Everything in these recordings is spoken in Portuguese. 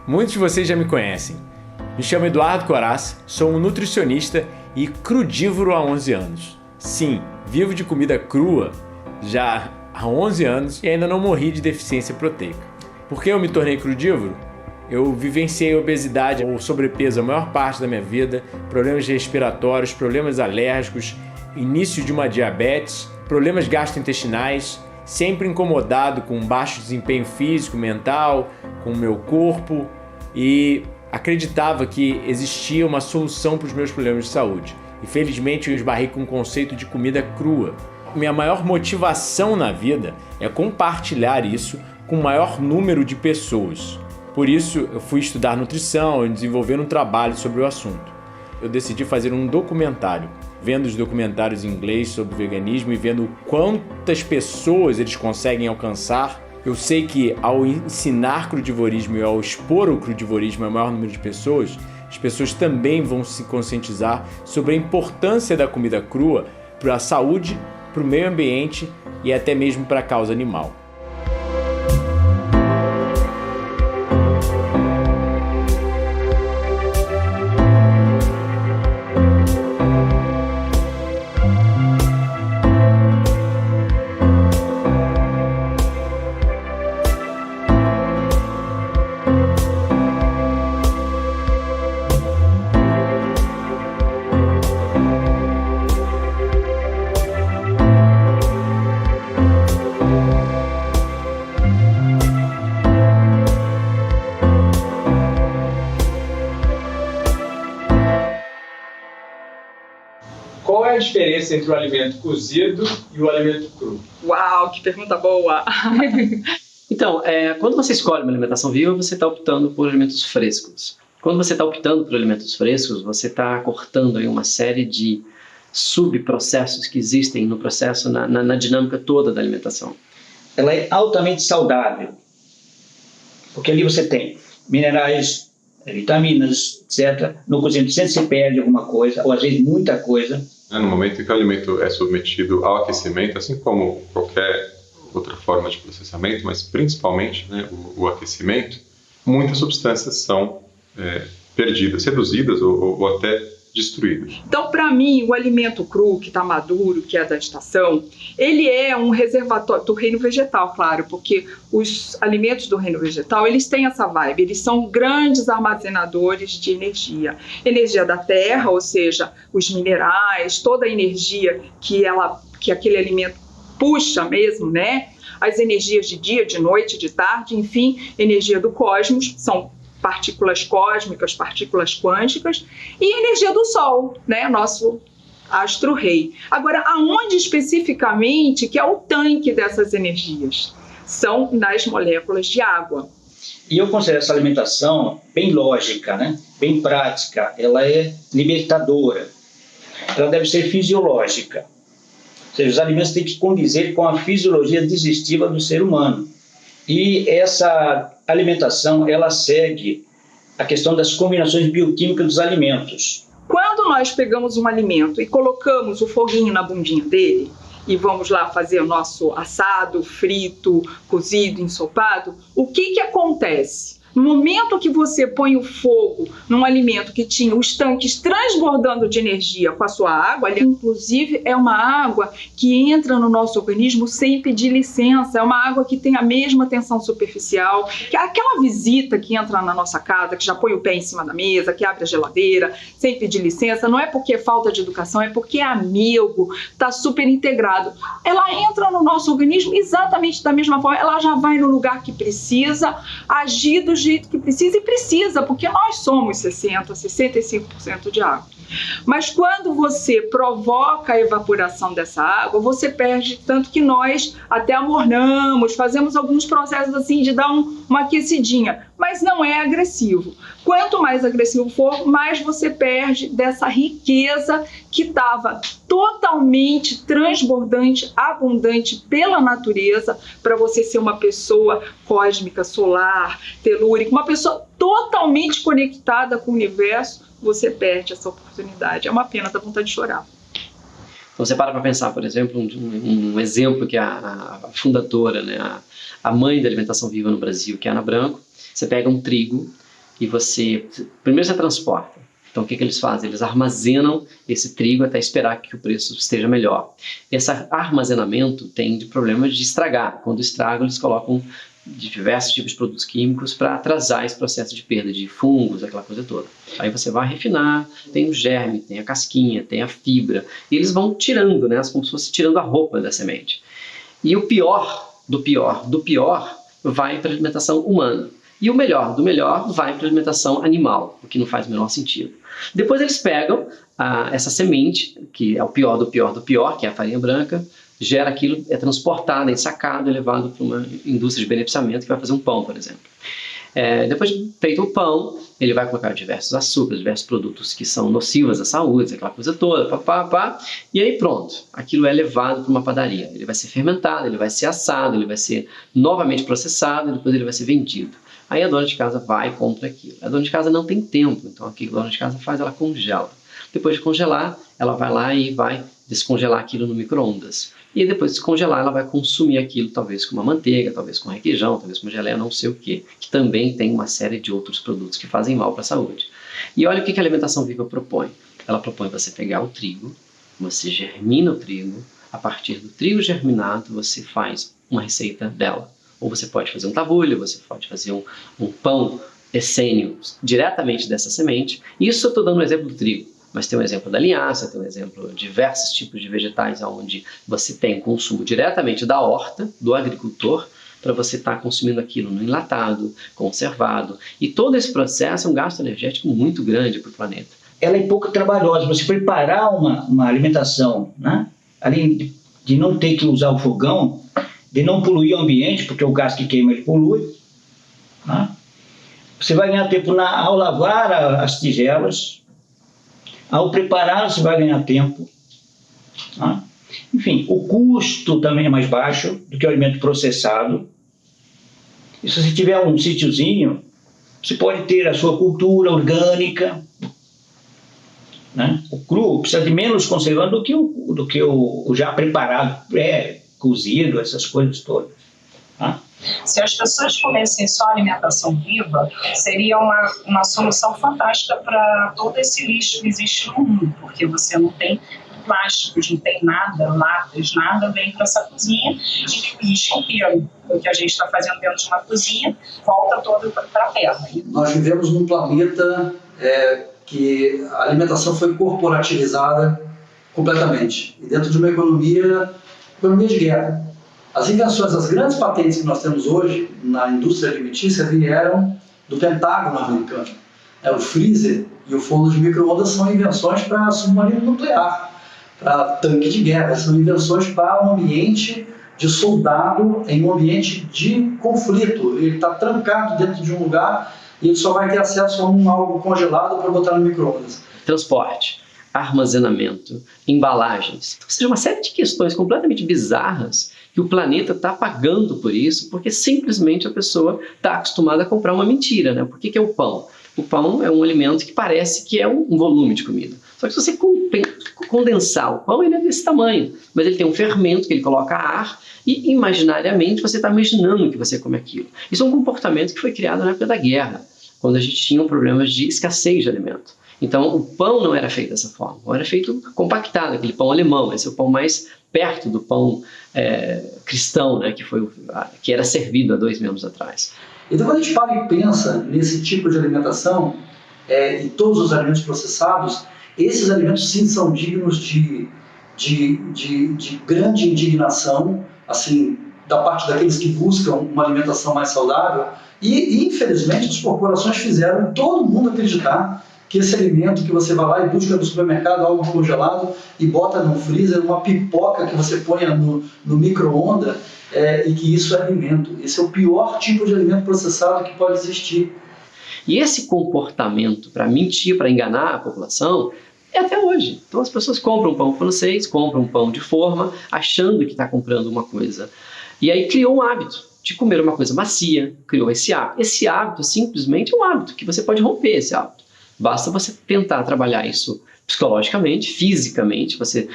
Muitos de vocês já me conhecem. Me chamo Eduardo Coraça, sou um nutricionista e crudívoro há 11 anos. Sim, vivo de comida crua já há 11 anos e ainda não morri de deficiência proteica. Por que eu me tornei crudívoro? Eu vivenciei obesidade ou sobrepeso a maior parte da minha vida, problemas respiratórios, problemas alérgicos, início de uma diabetes, problemas gastrointestinais, sempre incomodado com baixo desempenho físico, mental, com o meu corpo e acreditava que existia uma solução para os meus problemas de saúde. E felizmente eu esbarrei com o conceito de comida crua. Minha maior motivação na vida é compartilhar isso com o maior número de pessoas. Por isso eu fui estudar nutrição e desenvolver um trabalho sobre o assunto. Eu decidi fazer um documentário, vendo os documentários em inglês sobre veganismo e vendo quantas pessoas eles conseguem alcançar. Eu sei que ao ensinar crudivorismo e ao expor o crudivorismo ao maior número de pessoas, as pessoas também vão se conscientizar sobre a importância da comida crua para a saúde, para o meio ambiente e até mesmo para a causa animal. Qual é a diferença entre o alimento cozido e o alimento cru? Uau, que pergunta boa! Então, quando você escolhe uma alimentação viva, você está optando por alimentos frescos. Quando você está optando por alimentos frescos, você está cortando aí uma série de subprocessos que existem no processo, na dinâmica toda da alimentação. Ela é altamente saudável, porque ali você tem minerais, vitaminas, etc. No cozido sempre se perde alguma coisa, ou às vezes muita coisa. No momento em que o alimento é submetido ao aquecimento, assim como qualquer outra forma de processamento, mas principalmente o aquecimento, muitas substâncias são perdidas, reduzidas ou até destruídas. Então, para mim, o alimento cru, que está maduro, que é da estação, ele é um reservatório do reino vegetal, claro, porque os alimentos do reino vegetal, eles têm essa vibe, eles são grandes armazenadores de energia. Energia da terra, ou seja, os minerais, toda a energia que aquele alimento puxa mesmo, né? As energias de dia, de noite, de tarde, enfim, energia do cosmos, são partículas cósmicas, partículas quânticas, e a energia do Sol, né? Nosso astro-rei. Agora, aonde especificamente que é o tanque dessas energias? São nas moléculas de água. E eu considero essa alimentação bem lógica, né? Bem prática, ela é libertadora, ela deve ser fisiológica. Ou seja, os alimentos têm que condizer com a fisiologia digestiva do ser humano. E essa alimentação, ela segue a questão das combinações bioquímicas dos alimentos. Quando nós pegamos um alimento e colocamos o foguinho na bundinha dele, e vamos lá fazer o nosso assado, frito, cozido, ensopado, o que acontece? No momento que você põe o fogo num alimento que tinha os tanques transbordando de energia com a sua água, ali, inclusive é uma água que entra no nosso organismo sem pedir licença, é uma água que tem a mesma tensão superficial, que é aquela visita que entra na nossa casa, que já põe o pé em cima da mesa, que abre a geladeira sem pedir licença, não é porque é falta de educação, é porque é amigo, está super integrado. Ela entra no nosso organismo exatamente da mesma forma, ela já vai no lugar que precisa, agir do jeito que precisa, e precisa, porque nós somos 65% de água. Mas quando você provoca a evaporação dessa água, você perde, tanto que nós até amornamos, fazemos alguns processos assim de dar uma aquecidinha, mas não é agressivo. Quanto mais agressivo for, mais você perde dessa riqueza que estava totalmente transbordante, abundante pela natureza, para você ser uma pessoa cósmica, solar, telúrica, uma pessoa totalmente conectada com o universo. Você perde essa oportunidade. É uma pena, dá vontade de chorar. Então você para pensar, por exemplo, um exemplo que a fundadora, né, a mãe da alimentação viva no Brasil, que é a Ana Branco. Você pega um trigo e primeiro você transporta. Então, o que eles fazem? Eles armazenam esse trigo até esperar que o preço esteja melhor. Esse armazenamento tem de problemas de estragar. Quando estragam, eles colocam diversos tipos de produtos químicos para atrasar esse processo de perda de fungos, aquela coisa toda. Aí você vai refinar, tem o germe, tem a casquinha, tem a fibra, e eles vão tirando, né, como se fosse tirando a roupa da semente. E o pior do pior do pior vai para a alimentação humana. E o melhor do melhor vai para a alimentação animal, o que não faz o menor sentido. Depois eles pegam essa semente, que é o pior do pior do pior, que é a farinha branca, gera aquilo, é transportado, é ensacado, é levado para uma indústria de beneficiamento que vai fazer um pão, por exemplo. Depois de feito o pão, ele vai colocar diversos açúcares, diversos produtos que são nocivos à saúde, aquela coisa toda, e aí pronto, aquilo é levado para uma padaria. Ele vai ser fermentado, ele vai ser assado, ele vai ser novamente processado e depois ele vai ser vendido. Aí a dona de casa vai e compra aquilo. A dona de casa não tem tempo, então o que a dona de casa faz? Ela congela. Depois de congelar, ela vai lá e vai descongelar aquilo no micro-ondas. E depois de descongelar, ela vai consumir aquilo, talvez com uma manteiga, talvez com requeijão, talvez com geleia, não sei o quê, que também tem uma série de outros produtos que fazem mal para a saúde. E olha o que a alimentação viva propõe. Ela propõe você pegar o trigo, você germina o trigo, a partir do trigo germinado você faz uma receita dela. Ou você pode fazer um tabulho, você pode fazer um pão essênio diretamente dessa semente. Isso eu estou dando um exemplo do trigo, mas tem um exemplo da linhaça, tem um exemplo de diversos tipos de vegetais onde você tem consumo diretamente da horta, do agricultor, para você estar consumindo aquilo no enlatado, conservado. E todo esse processo é um gasto energético muito grande para o planeta. Ela é pouco trabalhosa. Você preparar uma alimentação, né? Além de não ter que usar o fogão, de não poluir o ambiente, porque o gás que queima ele polui, né? Você vai ganhar tempo ao lavar as tigelas, ao preparar você vai ganhar tempo, né? Enfim, o custo também é mais baixo do que o alimento processado. E se você tiver um sítiozinho, você pode ter a sua cultura orgânica, né? O cru precisa de menos conservante do que o já preparado, cozido, essas coisas todas. Tá? Se as pessoas comessem só alimentação viva, seria uma solução fantástica para todo esse lixo que existe no mundo, porque você não tem plásticos, não tem nada, latas, nada vem para essa cozinha e lixo inteiro. O que a gente está fazendo dentro de uma cozinha volta todo para a terra. Nós vivemos num planeta que a alimentação foi corporativizada completamente. E dentro de uma economia de guerra. As invenções, as grandes patentes que nós temos hoje na indústria alimentícia vieram do Pentágono americano. O freezer e o forno de micro-ondas são invenções para submarino nuclear, para tanque de guerra, são invenções para um ambiente de soldado em um ambiente de conflito. Ele está trancado dentro de um lugar e ele só vai ter acesso a algo congelado para botar no micro-ondas. Transporte, armazenamento, embalagens. Ou seja, uma série de questões completamente bizarras que o planeta está pagando por isso, porque simplesmente a pessoa está acostumada a comprar uma mentira, né? Por que é o pão? O pão é um alimento que parece que é um volume de comida. Só que se você condensar o pão, ele é desse tamanho, mas ele tem um fermento que ele coloca ar e imaginariamente você está imaginando que você come aquilo. Isso é um comportamento que foi criado na época da guerra, quando a gente tinha problemas de escassez de alimento. Então, o pão não era feito dessa forma, o pão era feito compactado, aquele pão alemão, esse é o pão mais perto do pão cristão, né, que era servido há 2.000 anos atrás. Então, quando a gente para e pensa nesse tipo de alimentação, e todos os alimentos processados, esses alimentos sim são dignos de grande indignação, assim, da parte daqueles que buscam uma alimentação mais saudável, e infelizmente as corporações fizeram todo mundo acreditar que esse alimento que você vai lá e busca no supermercado algo congelado e bota no freezer, uma pipoca que você põe no micro-ondas, e que isso é alimento. Esse é o pior tipo de alimento processado que pode existir. E esse comportamento para mentir, para enganar a população, é até hoje. Então as pessoas compram pão francês, compram pão de forma, achando que está comprando uma coisa. E aí criou um hábito de comer uma coisa macia, criou esse hábito. Esse hábito simplesmente é um hábito que você pode romper esse hábito. Basta você tentar trabalhar isso psicologicamente, fisicamente, você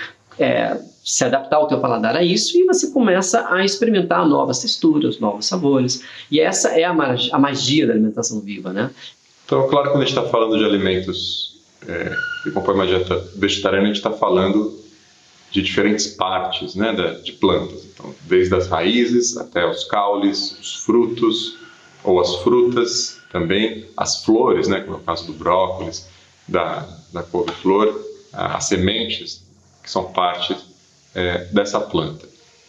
se adaptar ao teu paladar a isso e você começa a experimentar novas texturas, novos sabores. E essa é a magia da alimentação viva, né? Então, claro, quando a gente está falando de alimentos que compõem uma dieta vegetariana, a gente está falando de diferentes partes, né, de plantas. Então, desde as raízes até os caules, os frutos ou as frutas também, as flores, né, como é o caso do brócolis, da couve-flor, as sementes, que são parte dessa planta.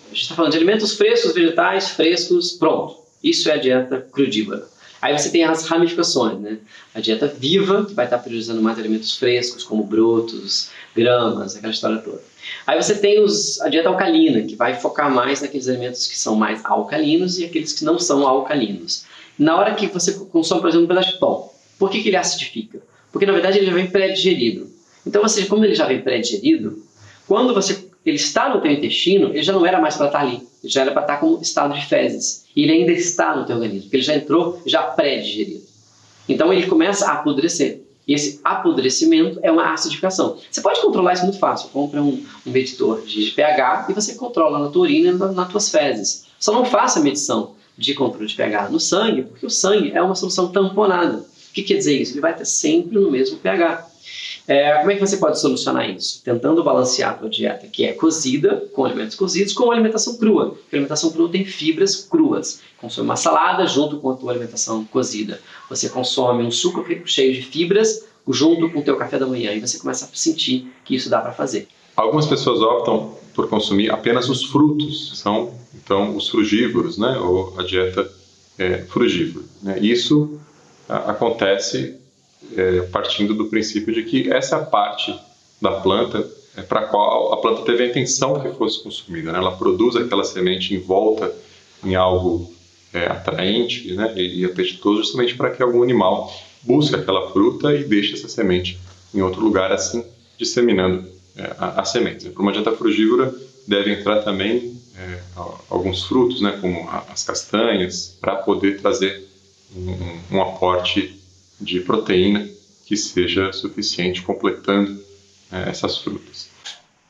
A gente está falando de alimentos frescos, vegetais frescos, pronto. Isso é a dieta crudívora. Aí você tem as ramificações, né? A dieta viva, que vai estar priorizando mais alimentos frescos, como brotos, gramas, aquela história toda. Aí você tem a dieta alcalina, que vai focar mais naqueles alimentos que são mais alcalinos e aqueles que não são alcalinos. Na hora que você consome, por exemplo, um pedaço de pão, por que ele acidifica? Porque, na verdade, ele já vem pré-digerido. Então, como ele já vem pré-digerido, quando ele está no teu intestino, ele já não era mais para estar ali. Ele já era para estar como estado de fezes. E ele ainda está no teu organismo, porque ele já entrou já pré-digerido. Então ele começa a apodrecer. E esse apodrecimento é uma acidificação. Você pode controlar isso muito fácil. Compra um medidor de pH e você controla na tua urina e nas tuas fezes. Só não faça medição de controle de pH no sangue, porque o sangue é uma solução tamponada. O que quer dizer isso? Ele vai estar sempre no mesmo pH. Como é que você pode solucionar isso? Tentando balancear a tua dieta, que é cozida, com alimentos cozidos, com alimentação crua. Porque a alimentação crua tem fibras cruas. Consome uma salada junto com a tua alimentação cozida. Você consome um suco cheio de fibras junto com o teu café da manhã. E você começa a sentir que isso dá para fazer. Algumas pessoas optam por consumir apenas os frutos. São, então, os frugívoros, né? Ou a dieta frugívora. Né? Isso acontece partindo do princípio de que essa parte da planta para a qual a planta teve a intenção que fosse consumida, né? Ela produz aquela semente envolta em algo atraente, né? E apetitoso, justamente para que algum animal busque aquela fruta e deixe essa semente em outro lugar, assim disseminando as sementes. Para uma dieta frugívora deve entrar também alguns frutos, né? Como as castanhas, para poder trazer um aporte de proteína que seja suficiente, completando essas frutas.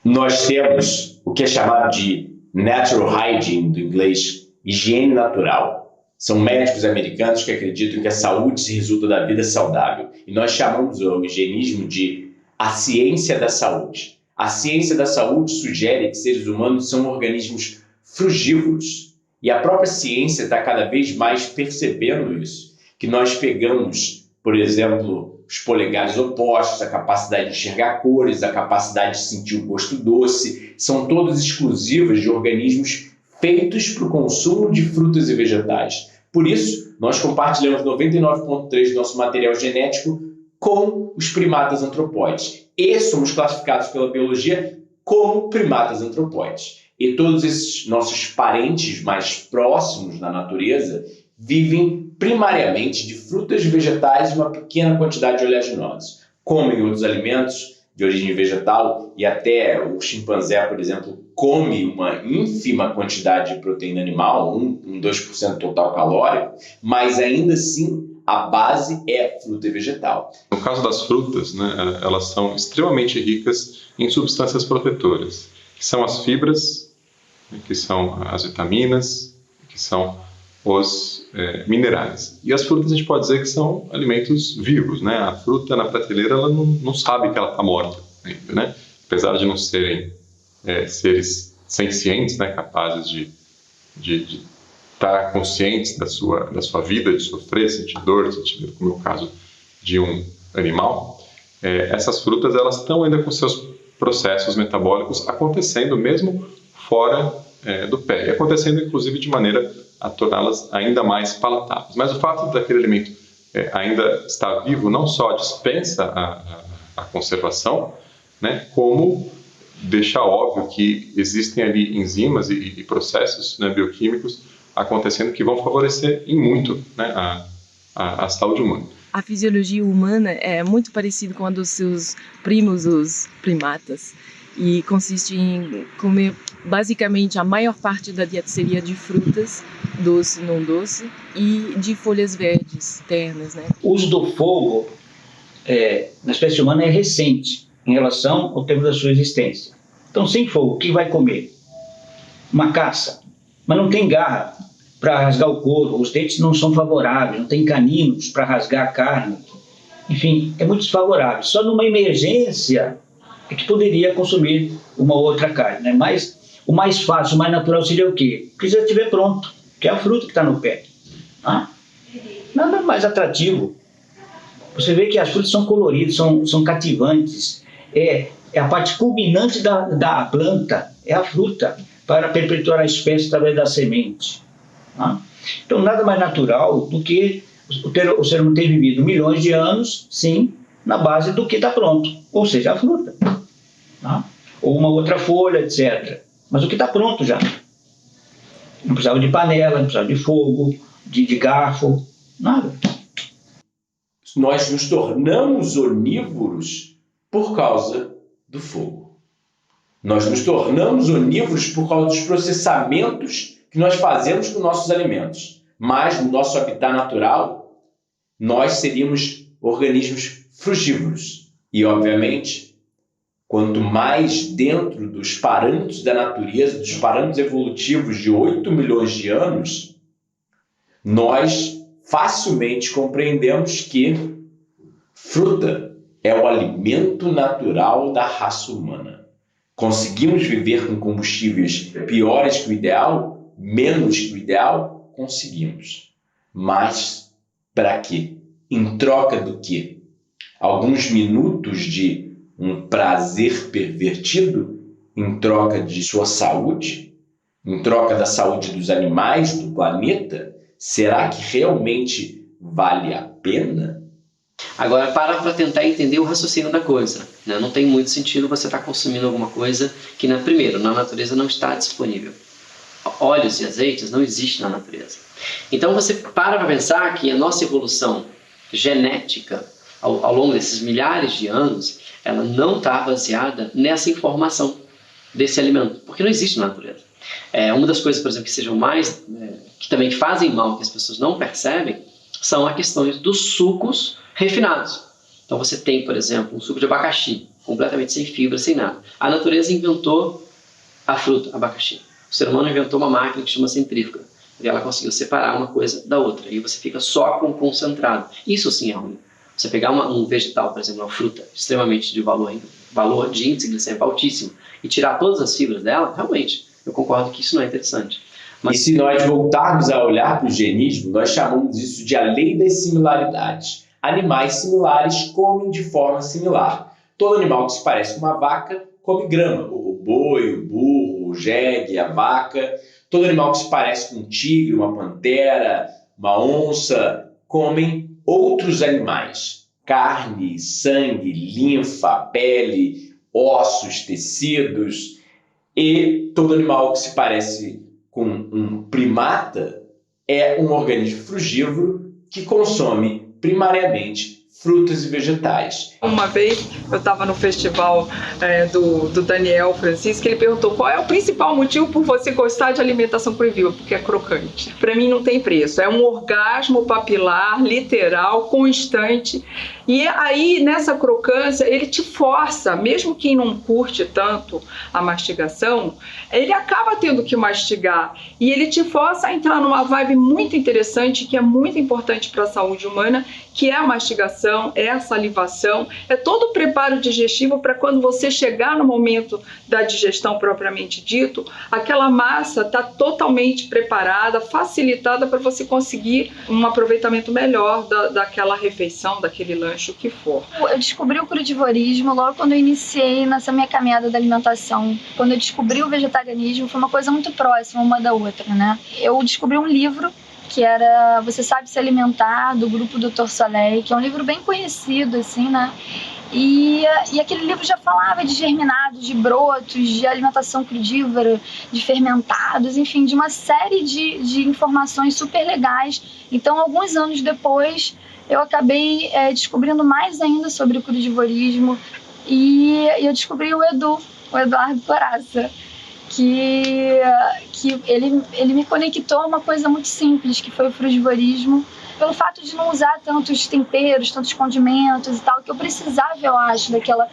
Nós temos o que é chamado de natural hygiene, do inglês, higiene natural. São médicos americanos que acreditam que a saúde se resulta da vida saudável. E nós chamamos o higienismo de a ciência da saúde. A ciência da saúde sugere que seres humanos são organismos frugívoros. E a própria ciência está cada vez mais percebendo isso. Que nós pegamos, por exemplo, os polegares opostos, a capacidade de enxergar cores, a capacidade de sentir o gosto doce, são todas exclusivas de organismos feitos para o consumo de frutas e vegetais. Por isso, nós compartilhamos 99,3% do nosso material genético com os primatas antropóides. E somos classificados pela biologia como primatas antropóides. E todos esses nossos parentes mais próximos na natureza vivem primariamente de frutas e vegetais e uma pequena quantidade de oleaginosos. Comem outros alimentos de origem vegetal e até o chimpanzé, por exemplo, come uma ínfima quantidade de proteína animal, 2% total calórico, mas ainda assim a base é fruta e vegetal. No caso das frutas, né, elas são extremamente ricas em substâncias protetoras, que são as fibras, que são as vitaminas, que são os minerais. E as frutas a gente pode dizer que são alimentos vivos, né? A fruta na prateleira ela não sabe que ela está morta ainda, né? Apesar de não serem seres sencientes, né? Capazes de estar conscientes da sua vida, de sofrer, sentir dor, sentir medo, como é o caso de um animal. Essas frutas elas estão ainda com seus processos metabólicos acontecendo mesmo fora do pé, e acontecendo inclusive de maneira a torná-las ainda mais palatáveis. Mas o fato daquele alimento ainda estar vivo não só dispensa a conservação, né, como deixa óbvio que existem ali enzimas e processos, né, bioquímicos acontecendo que vão favorecer em muito, né, a saúde humana. A fisiologia humana é muito parecida com a dos seus primos, os primatas, e consiste em comer basicamente a maior parte da dieta seria de frutas, doce, não doce, e de folhas verdes, ternas, né? O uso do fogo na espécie humana é recente em relação ao tempo da sua existência. Então, sem fogo, o que vai comer? Uma caça, mas não tem garra para rasgar o couro, os dentes não são favoráveis, não tem caninos para rasgar a carne. enfim, é muito desfavorável. Só numa emergência é que poderia consumir uma outra carne, né? Mas o mais fácil, o mais natural seria o quê? Que já estiver pronto, que é a fruta que está no pé. Ah? Nada mais atrativo. Você vê que as frutas são coloridas, são cativantes. É a parte culminante da planta, é a fruta, para perpetuar a espécie através da semente. Ah? Então, nada mais natural do que o ser humano ter vivido milhões de anos, sim, na base do que está pronto, ou seja, a fruta. Ah? Ou uma outra folha, etc. Mas o que está pronto já. Não precisava de panela, não precisava de fogo, de garfo, nada. Nós nos tornamos onívoros por causa do fogo. Nós nos tornamos onívoros por causa dos processamentos que nós fazemos com nossos alimentos. Mas no nosso habitat natural, nós seríamos organismos frugívoros. E, obviamente, quanto mais dentro dos parâmetros da natureza, dos parâmetros evolutivos de 8 milhões de anos, nós facilmente compreendemos que fruta é o alimento natural da raça humana. Conseguimos viver com combustíveis piores que o ideal, menos que o ideal? Conseguimos. Mas para quê? Em troca do quê? Alguns minutos de um prazer pervertido? Em troca de sua saúde? Em troca da saúde dos animais do planeta? Será que realmente vale a pena? Agora, para tentar entender o raciocínio da coisa. Né? Não tem muito sentido você estar consumindo alguma coisa que, primeiro, na natureza não está disponível. Óleos e azeites não existem na natureza. Então, você para pensar que a nossa evolução genética, ao longo desses milhares de anos, ela não está baseada nessa informação desse alimento, porque não existe na natureza. Uma das coisas, por exemplo, que sejam mais, que também fazem mal, que as pessoas não percebem, são as questões dos sucos refinados. Então você tem, por exemplo, um suco de abacaxi, completamente sem fibra, sem nada. A natureza inventou a fruta, abacaxi. O ser humano inventou uma máquina que chama centrífuga, e ela conseguiu separar uma coisa da outra, e você fica só com o concentrado. Isso sim é ruim. Você pegar um vegetal, por exemplo, uma fruta extremamente de valor de índice glicêmico altíssimo, e tirar todas as fibras dela, realmente, eu concordo que isso não é interessante. Mas se nós voltarmos a olhar para o genismo, nós chamamos isso de a lei das similaridades. Animais similares comem de forma similar. Todo animal que se parece com uma vaca come grama. O boi, o burro, o jegue, a vaca. Todo animal que se parece com um tigre, uma pantera, uma onça, comem outros animais. Carne, sangue, linfa, pele, ossos, tecidos. E todo animal que se parece com um primata é um organismo frugívoro que consome primariamente frutas e vegetais. Uma vez eu estava no festival do Daniel Francisco, ele perguntou qual é o principal motivo por você gostar de alimentação proibida, porque é crocante. Para mim não tem preço, é um orgasmo papilar, literal, constante. E aí nessa crocância ele te força, mesmo quem não curte tanto a mastigação, ele acaba tendo que mastigar e ele te força a entrar numa vibe muito interessante, que é muito importante para a saúde humana, que é a mastigação, é a salivação, é todo o preparo digestivo para quando você chegar no momento da digestão propriamente dito, aquela massa está totalmente preparada, facilitada para você conseguir um aproveitamento melhor daquela refeição, daquele lanche, o que for. Eu descobri o crudivorismo logo quando eu iniciei nessa minha caminhada da alimentação. Quando eu descobri o vegetarianismo, foi uma coisa muito próxima uma da outra, né? Eu descobri um livro que era Você Sabe Se Alimentar, do grupo Dr. Soleil, que é um livro bem conhecido, assim, né? E aquele livro já falava de germinados, de brotos, de alimentação crudívora, de fermentados, enfim, de uma série de informações super legais. Então, alguns anos depois, eu acabei descobrindo mais ainda sobre o crudivorismo e eu descobri o Eduardo Corazza, que ele me conectou a uma coisa muito simples, que foi o frugivorismo, pelo fato de não usar tantos temperos, tantos condimentos e tal, que eu precisava, eu acho, daquela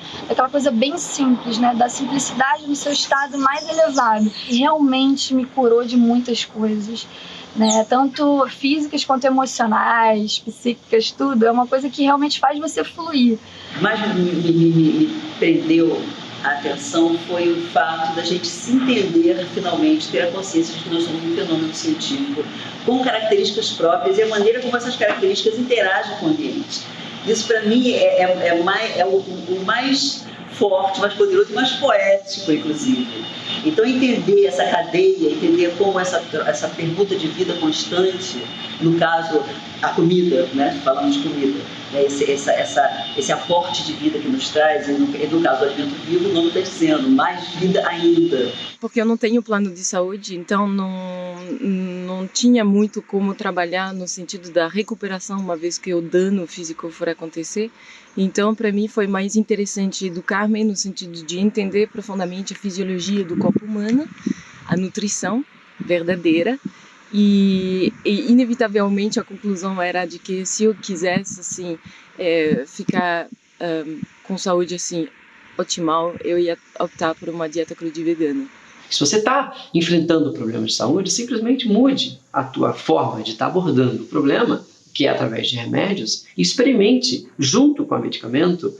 coisa bem simples, né? Da simplicidade no seu estado mais elevado. E realmente me curou de muitas coisas. né? Tanto físicas quanto emocionais, psíquicas, tudo. É uma coisa que realmente faz você fluir. Mas me prendeu a atenção foi o fato da gente se entender, finalmente, ter a consciência de que nós somos um fenômeno científico com características próprias e a maneira como essas características interagem com o ambiente. Isso, para mim, é o mais forte, mais poderoso e mais poético, inclusive. Então, entender essa cadeia, entender como essa pergunta de vida constante, no caso, a comida, né? Falamos de comida, né? Esse aporte de vida que nos traz, e no caso do alimento vivo, o nome está dizendo, mais vida ainda. Porque eu não tenho plano de saúde, então não tinha muito como trabalhar no sentido da recuperação, uma vez que o dano físico for acontecer. Então, para mim, foi mais interessante educar-me no sentido de entender profundamente a fisiologia do corpo humano, a nutrição verdadeira, e inevitavelmente a conclusão era de que se eu quisesse assim ficar com saúde assim otimal, eu ia optar por uma dieta crudivegana. Se você está enfrentando problemas de saúde, simplesmente mude a tua forma de estar abordando o problema, que é através de remédios, e experimente, junto com o medicamento,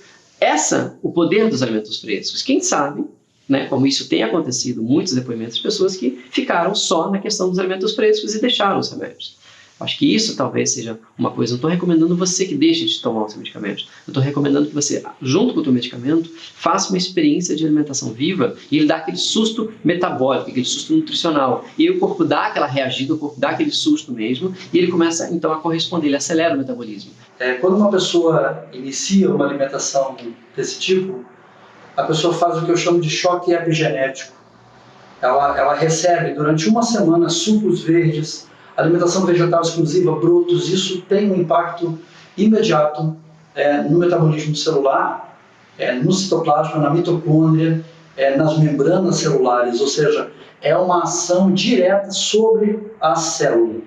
o poder dos alimentos frescos. Quem sabe, né, como isso tem acontecido, muitos depoimentos de pessoas que ficaram só na questão dos alimentos frescos e deixaram os remédios. Acho que isso talvez seja uma coisa. Eu não estou recomendando você que deixe de tomar o seu medicamento. Eu estou recomendando que você, junto com o seu medicamento, faça uma experiência de alimentação viva e ele dá aquele susto metabólico, aquele susto nutricional. E aí o corpo dá aquela reagida, o corpo dá aquele susto mesmo e ele começa então a corresponder, ele acelera o metabolismo. Quando uma pessoa inicia uma alimentação desse tipo, a pessoa faz o que eu chamo de choque epigenético. Ela recebe durante uma semana sucos verdes, alimentação vegetal exclusiva, brotos. Isso tem um impacto imediato no metabolismo celular, no citoplasma, na mitocôndria, nas membranas celulares, ou seja, é uma ação direta sobre a célula.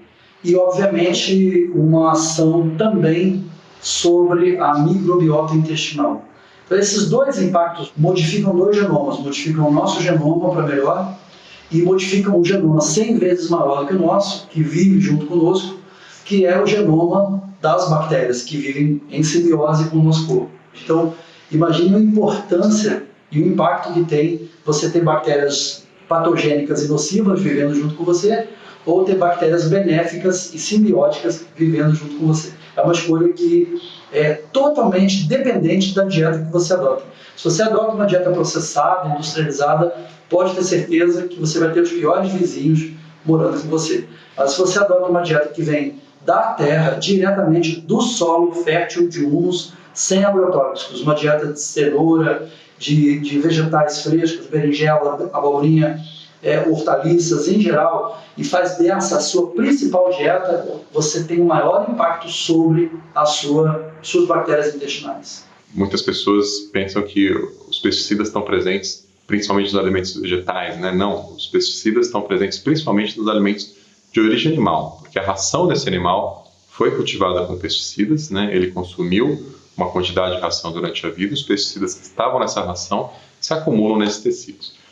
E, obviamente, uma ação também sobre a microbiota intestinal. Então, esses dois impactos modificam dois genomas, modificam o nosso genoma para melhor e modificam um genoma 100 vezes maior do que o nosso, que vive junto conosco, que é o genoma das bactérias, que vivem em simbiose com o nosso corpo. Então, imagine a importância e o impacto que tem você ter bactérias patogênicas e nocivas vivendo junto com você, ou ter bactérias benéficas e simbióticas vivendo junto com você. É uma escolha que é totalmente dependente da dieta que você adota. Se você adota uma dieta processada, industrializada, pode ter certeza que você vai ter os piores vizinhos morando com você. Mas se você adota uma dieta que vem da terra, diretamente do solo fértil de humus, sem agrotóxicos, uma dieta de cenoura, de vegetais frescos, berinjela, abobrinha, hortaliças em geral, e faz dessa a sua principal dieta, você tem um maior impacto sobre suas bactérias intestinais. Muitas pessoas pensam que os pesticidas estão presentes principalmente nos alimentos vegetais, né? Não, os pesticidas estão presentes principalmente nos alimentos de origem animal, porque a ração desse animal foi cultivada com pesticidas, né? Ele consumiu uma quantidade de ração durante a vida, os pesticidas que estavam nessa ração se acumulam nesses tecidos.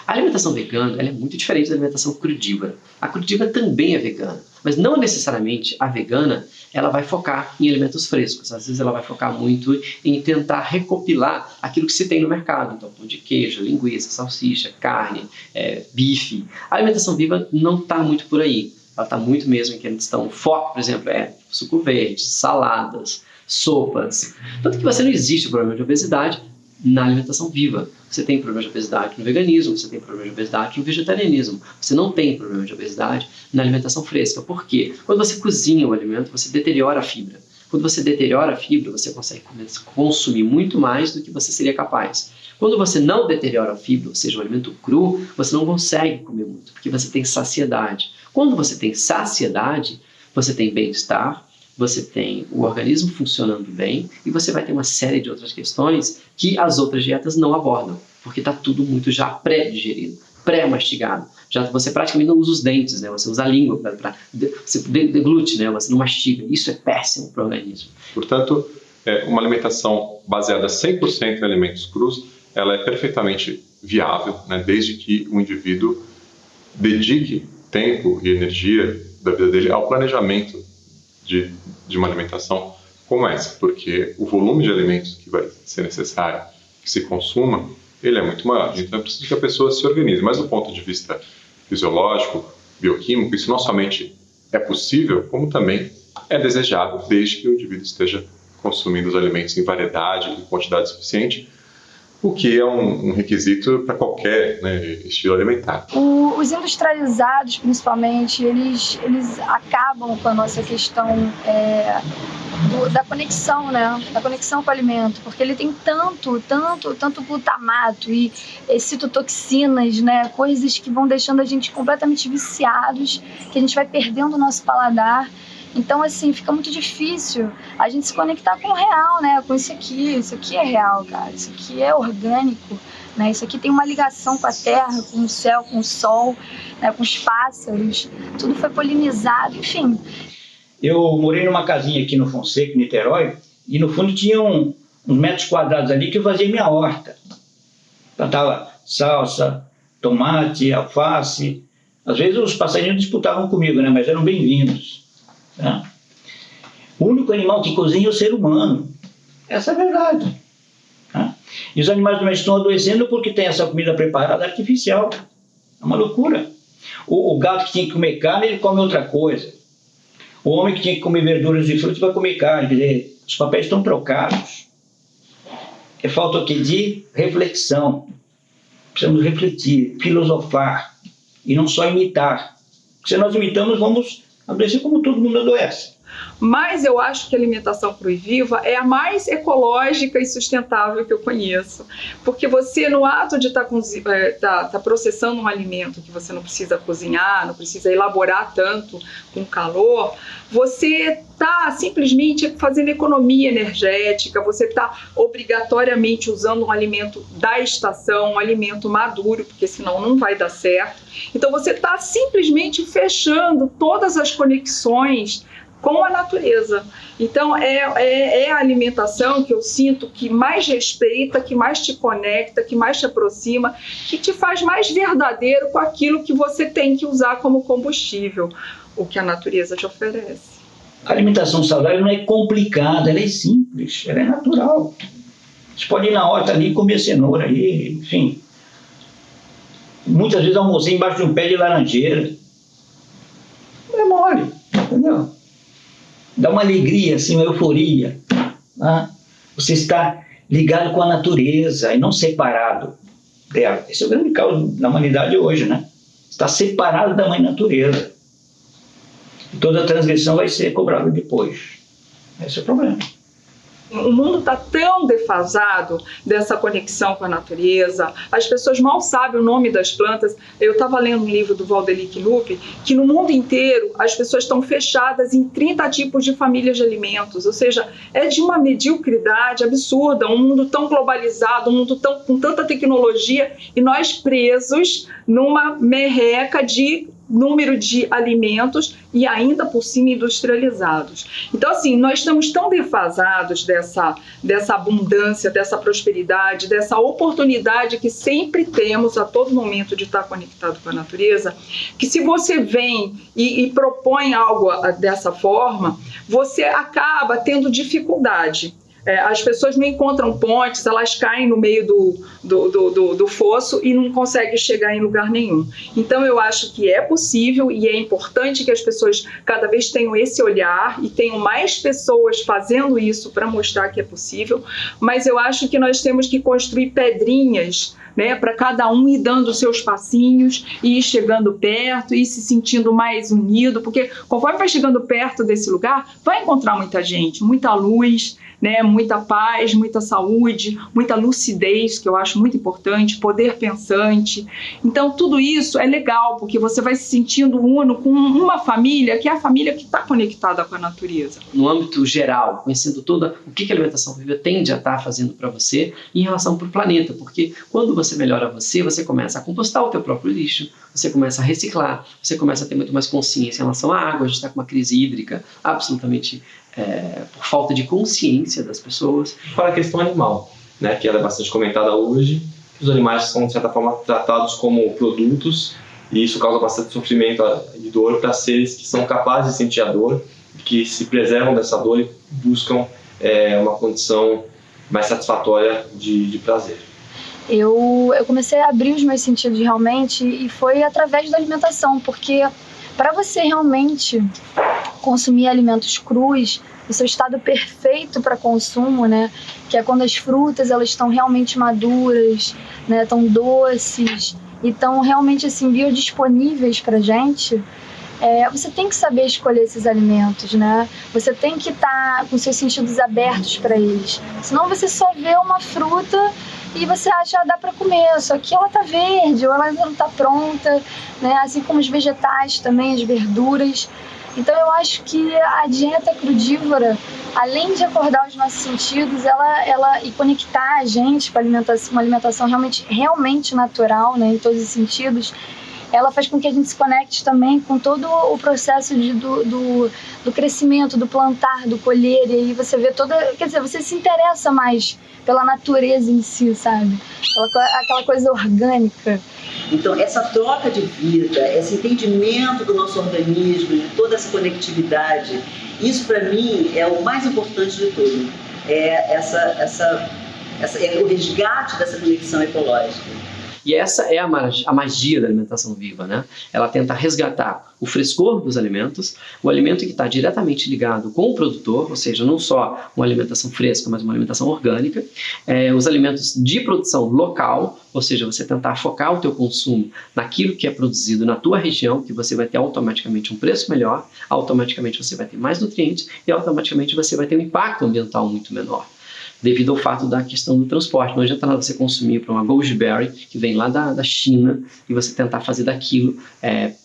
A alimentação vegana é muito diferente da alimentação crudívora. A crudívora também é vegana, mas não necessariamente a vegana ela vai focar em alimentos frescos. Às vezes ela vai focar muito em tentar recopilar aquilo que se tem no mercado. Então, pão de queijo, linguiça, salsicha, carne, bife. A alimentação viva não está muito por aí. Ela está muito mesmo em que eles estão... O foco, por exemplo, é suco verde, saladas, sopas. Tanto que você não existe o problema de obesidade na alimentação viva. Você tem problema de obesidade no veganismo, você tem problema de obesidade no vegetarianismo. Você não tem problema de obesidade na alimentação fresca. Por quê? Quando você cozinha o alimento, você deteriora a fibra. Quando você deteriora a fibra, você consegue consumir muito mais do que você seria capaz. Quando você não deteriora a fibra, ou seja, o alimento cru, você não consegue comer muito, porque você tem saciedade. Quando você tem saciedade, você tem bem-estar, você tem o organismo funcionando bem e você vai ter uma série de outras questões que as outras dietas não abordam, porque está tudo muito já pré-digerido, pré-mastigado. Já você praticamente não usa os dentes, né? Você usa a língua, você deglute, né? Você não mastiga. Isso é péssimo para o organismo. Portanto, uma alimentação baseada 100% em alimentos crus, ela é perfeitamente viável, né? Desde que o indivíduo dedique tempo e energia da vida dele ao planejamento de uma alimentação como essa, porque o volume de alimentos que vai ser necessário que se consuma, ele é muito maior. Então é preciso que a pessoa se organize. Mas do ponto de vista fisiológico, bioquímico, isso não somente é possível, como também é desejável, desde que o indivíduo esteja consumindo os alimentos em variedade e quantidade suficiente, o que é um requisito para qualquer, né, estilo alimentar. Os industrializados, principalmente, eles acabam com a nossa questão da conexão, né? Da conexão com o alimento, porque ele tem tanto glutamato e citotoxinas, né? Coisas que vão deixando a gente completamente viciados, que a gente vai perdendo o nosso paladar. Então, assim, fica muito difícil a gente se conectar com o real, né? Com isso aqui é real, cara. Isso aqui é orgânico, né? Isso aqui tem uma ligação com a terra, com o céu, com o sol, né? Com os pássaros. Tudo foi polinizado, enfim. Eu morei numa casinha aqui no Fonseca, em Niterói, e no fundo tinha uns metros quadrados ali que eu fazia minha horta. Plantava salsa, tomate, alface. Às vezes os passarinhos disputavam comigo, né? Mas eram bem-vindos. Tá? O único animal que cozinha é o ser humano. Essa é a verdade. Tá? E os animais domésticos estão adoecendo porque tem essa comida preparada artificial. É uma loucura. O gato que tinha que comer carne, ele come outra coisa. O homem que tinha que comer verduras e frutas vai comer carne. Quer dizer, os papéis estão trocados. É falta o quê? De reflexão. Precisamos refletir, filosofar e não só imitar. Porque se nós imitamos, vamos adoecer como todo mundo adoece. Mas eu acho que a alimentação crua e viva é a mais ecológica e sustentável que eu conheço. Porque você, no ato de tá processando um alimento que você não precisa cozinhar, não precisa elaborar tanto com calor, você está simplesmente fazendo economia energética, você está obrigatoriamente usando um alimento da estação, um alimento maduro, porque senão não vai dar certo. Então você está simplesmente fechando todas as conexões com a natureza. Então é a alimentação que eu sinto que mais respeita, que mais te conecta, que mais te aproxima, que te faz mais verdadeiro com aquilo que você tem que usar como combustível, o que a natureza te oferece. A alimentação saudável não é complicada, ela é simples, ela é natural. Você pode ir na horta ali e comer cenoura aí, enfim. Muitas vezes almocei embaixo de um pé de laranjeira. Não é mole, entendeu? Dá uma alegria, assim, uma euforia. Né? Você está ligado com a natureza e não separado dela. Esse é o grande caos da humanidade hoje, né? Está separado da mãe natureza. E toda transgressão vai ser cobrada depois. Esse é o problema. O mundo está tão defasado dessa conexão com a natureza, as pessoas mal sabem o nome das plantas. Eu estava lendo um livro do Valdeli Knupp, que no mundo inteiro as pessoas estão fechadas em 30 tipos de famílias de alimentos, ou seja, é de uma mediocridade absurda, um mundo tão globalizado, um mundo com tanta tecnologia, e nós presos numa merreca de número de alimentos e ainda por cima industrializados. Então, assim, nós estamos tão defasados dessa abundância, dessa prosperidade, dessa oportunidade que sempre temos a todo momento de estar conectado com a natureza, que se você vem e propõe algo dessa forma, você acaba tendo dificuldade. As pessoas não encontram pontes, elas caem no meio do fosso e não conseguem chegar em lugar nenhum. Então eu acho que é possível e é importante que as pessoas cada vez tenham esse olhar e tenham mais pessoas fazendo isso para mostrar que é possível, mas eu acho que nós temos que construir pedrinhas, né, para cada um ir dando os seus passinhos e ir chegando perto e se sentindo mais unido, porque conforme vai chegando perto desse lugar, vai encontrar muita gente, muita luz, né, muita paz, muita saúde, muita lucidez, que eu acho muito importante, poder pensante. Então tudo isso é legal, porque você vai se sentindo uno com uma família, que é a família que está conectada com a natureza. No âmbito geral, conhecendo toda o que a alimentação viva tende a estar fazendo para você em relação para o planeta, porque quando você melhora você começa a compostar o teu próprio lixo, você começa a reciclar, você começa a ter muito mais consciência em relação à água. A gente está com uma crise hídrica absolutamente por falta de consciência das pessoas. Fora a questão animal, né, que ela é bastante comentada hoje, que os animais são, de certa forma, tratados como produtos e isso causa bastante sofrimento e dor para seres que são capazes de sentir a dor, que se preservam dessa dor e buscam uma condição mais satisfatória de prazer. Eu comecei a abrir os meus sentidos realmente e foi através da alimentação, porque para você realmente consumir alimentos crus, o seu estado perfeito para consumo, né, que é quando as frutas elas estão realmente maduras, né, estão doces e estão realmente assim biodisponíveis para gente, você tem que saber escolher esses alimentos, né? Você tem que estar com seus sentidos abertos para eles. Senão você só vê uma fruta e você acha, dá para comer, só que ela tá verde ou ela ainda não tá pronta, né? Assim como os vegetais também, as verduras. Então eu acho que a dieta crudívora, além de acordar os nossos sentidos, ela e conectar a gente com uma alimentação realmente natural, né, em todos os sentidos, ela faz com que a gente se conecte também com todo o processo do crescimento, do plantar, do colher, e aí você vê quer dizer, você se interessa mais pela natureza em si, sabe? Aquela coisa orgânica. Então, essa troca de vida, esse entendimento do nosso organismo, de toda essa conectividade, isso para mim é o mais importante de tudo. É o resgate dessa conexão ecológica. E essa é a magia da alimentação viva, né? Ela tenta resgatar o frescor dos alimentos, o alimento que está diretamente ligado com o produtor, ou seja, não só uma alimentação fresca, mas uma alimentação orgânica, os alimentos de produção local, ou seja, você tentar focar o teu consumo naquilo que é produzido na tua região, que você vai ter automaticamente um preço melhor, automaticamente você vai ter mais nutrientes e automaticamente você vai ter um impacto ambiental muito menor, devido ao fato da questão do transporte. Não adianta nada você consumir para uma goji-berry que vem lá da China e você tentar fazer daquilo,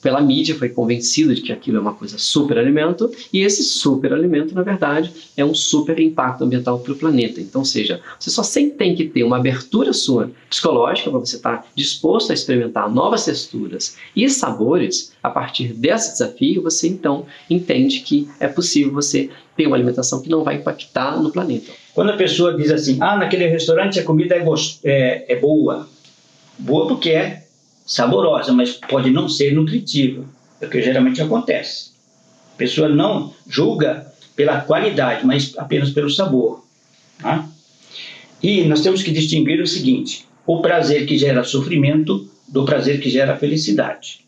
pela mídia foi convencido de que aquilo é uma coisa super alimento, e esse super alimento, na verdade, é um super impacto ambiental para o planeta. Então, ou seja, você só tem que ter uma abertura sua psicológica para você estar disposto a experimentar novas texturas e sabores. A partir desse desafio, você então entende que é possível você ter uma alimentação que não vai impactar no planeta. Quando a pessoa diz assim, naquele restaurante a comida é boa. Boa porque é saborosa, mas pode não ser nutritiva. É o que geralmente acontece. A pessoa não julga pela qualidade, mas apenas pelo sabor. Tá? E nós temos que distinguir o seguinte, o prazer que gera sofrimento do prazer que gera felicidade.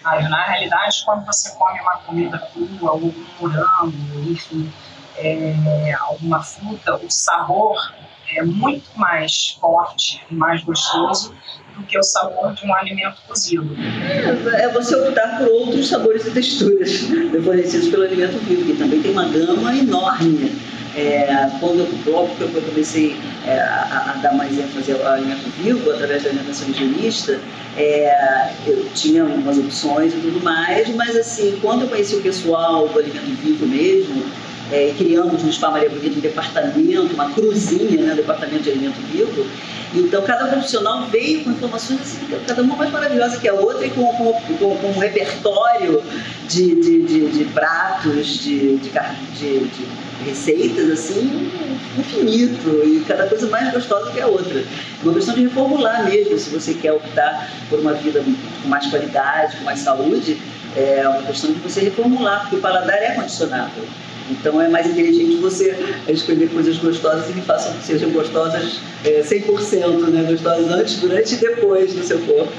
Na realidade, quando você come uma comida crua, ou um morango, enfim, alguma fruta, o sabor é muito mais forte e mais gostoso do que o sabor de um alimento cozido. É você optar por outros sabores e texturas fornecidos pelo alimento vivo, que também tem uma gama enorme. Quando eu comecei a dar mais ênfase ao alimento vivo, através da alimentação higienista, eu tinha umas opções e tudo mais, mas assim, quando eu conheci o pessoal do alimento vivo mesmo, criamos no Spa Maria Bonita um departamento, uma cruzinha, né, departamento de alimento vivo. Então, cada profissional veio com informações assim, cada uma mais maravilhosa que a outra, e com um repertório de pratos, de receitas, assim, infinito, e cada coisa mais gostosa que a outra. É uma questão de reformular mesmo, se você quer optar por uma vida com mais qualidade, com mais saúde, é uma questão de você reformular, porque o paladar é condicionável. Então é mais inteligente você escolher coisas gostosas e que façam que sejam gostosas 100%, né? Gostosas antes, durante e depois do seu corpo.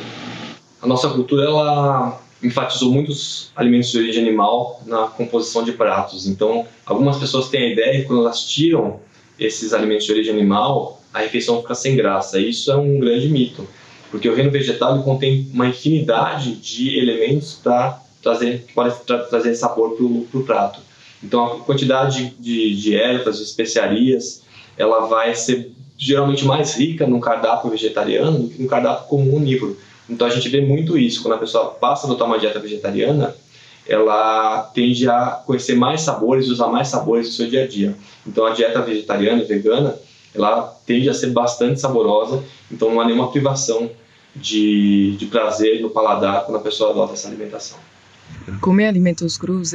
A nossa cultura, ela enfatizou muitos alimentos de origem animal na composição de pratos. Então, algumas pessoas têm a ideia que quando elas tiram esses alimentos de origem animal, a refeição fica sem graça. Isso é um grande mito, porque o reino vegetal contém uma infinidade de elementos que podem trazer sabor para o prato. Então, a quantidade de ervas, de especiarias, ela vai ser geralmente mais rica no cardápio vegetariano do que no cardápio comum onívoro. Então, a gente vê muito isso. Quando a pessoa passa a adotar uma dieta vegetariana, ela tende a conhecer mais sabores e usar mais sabores no seu dia a dia. Então, a dieta vegetariana e vegana, ela tende a ser bastante saborosa, então não há nenhuma privação de prazer no paladar quando a pessoa adota essa alimentação. Comer alimentos crus,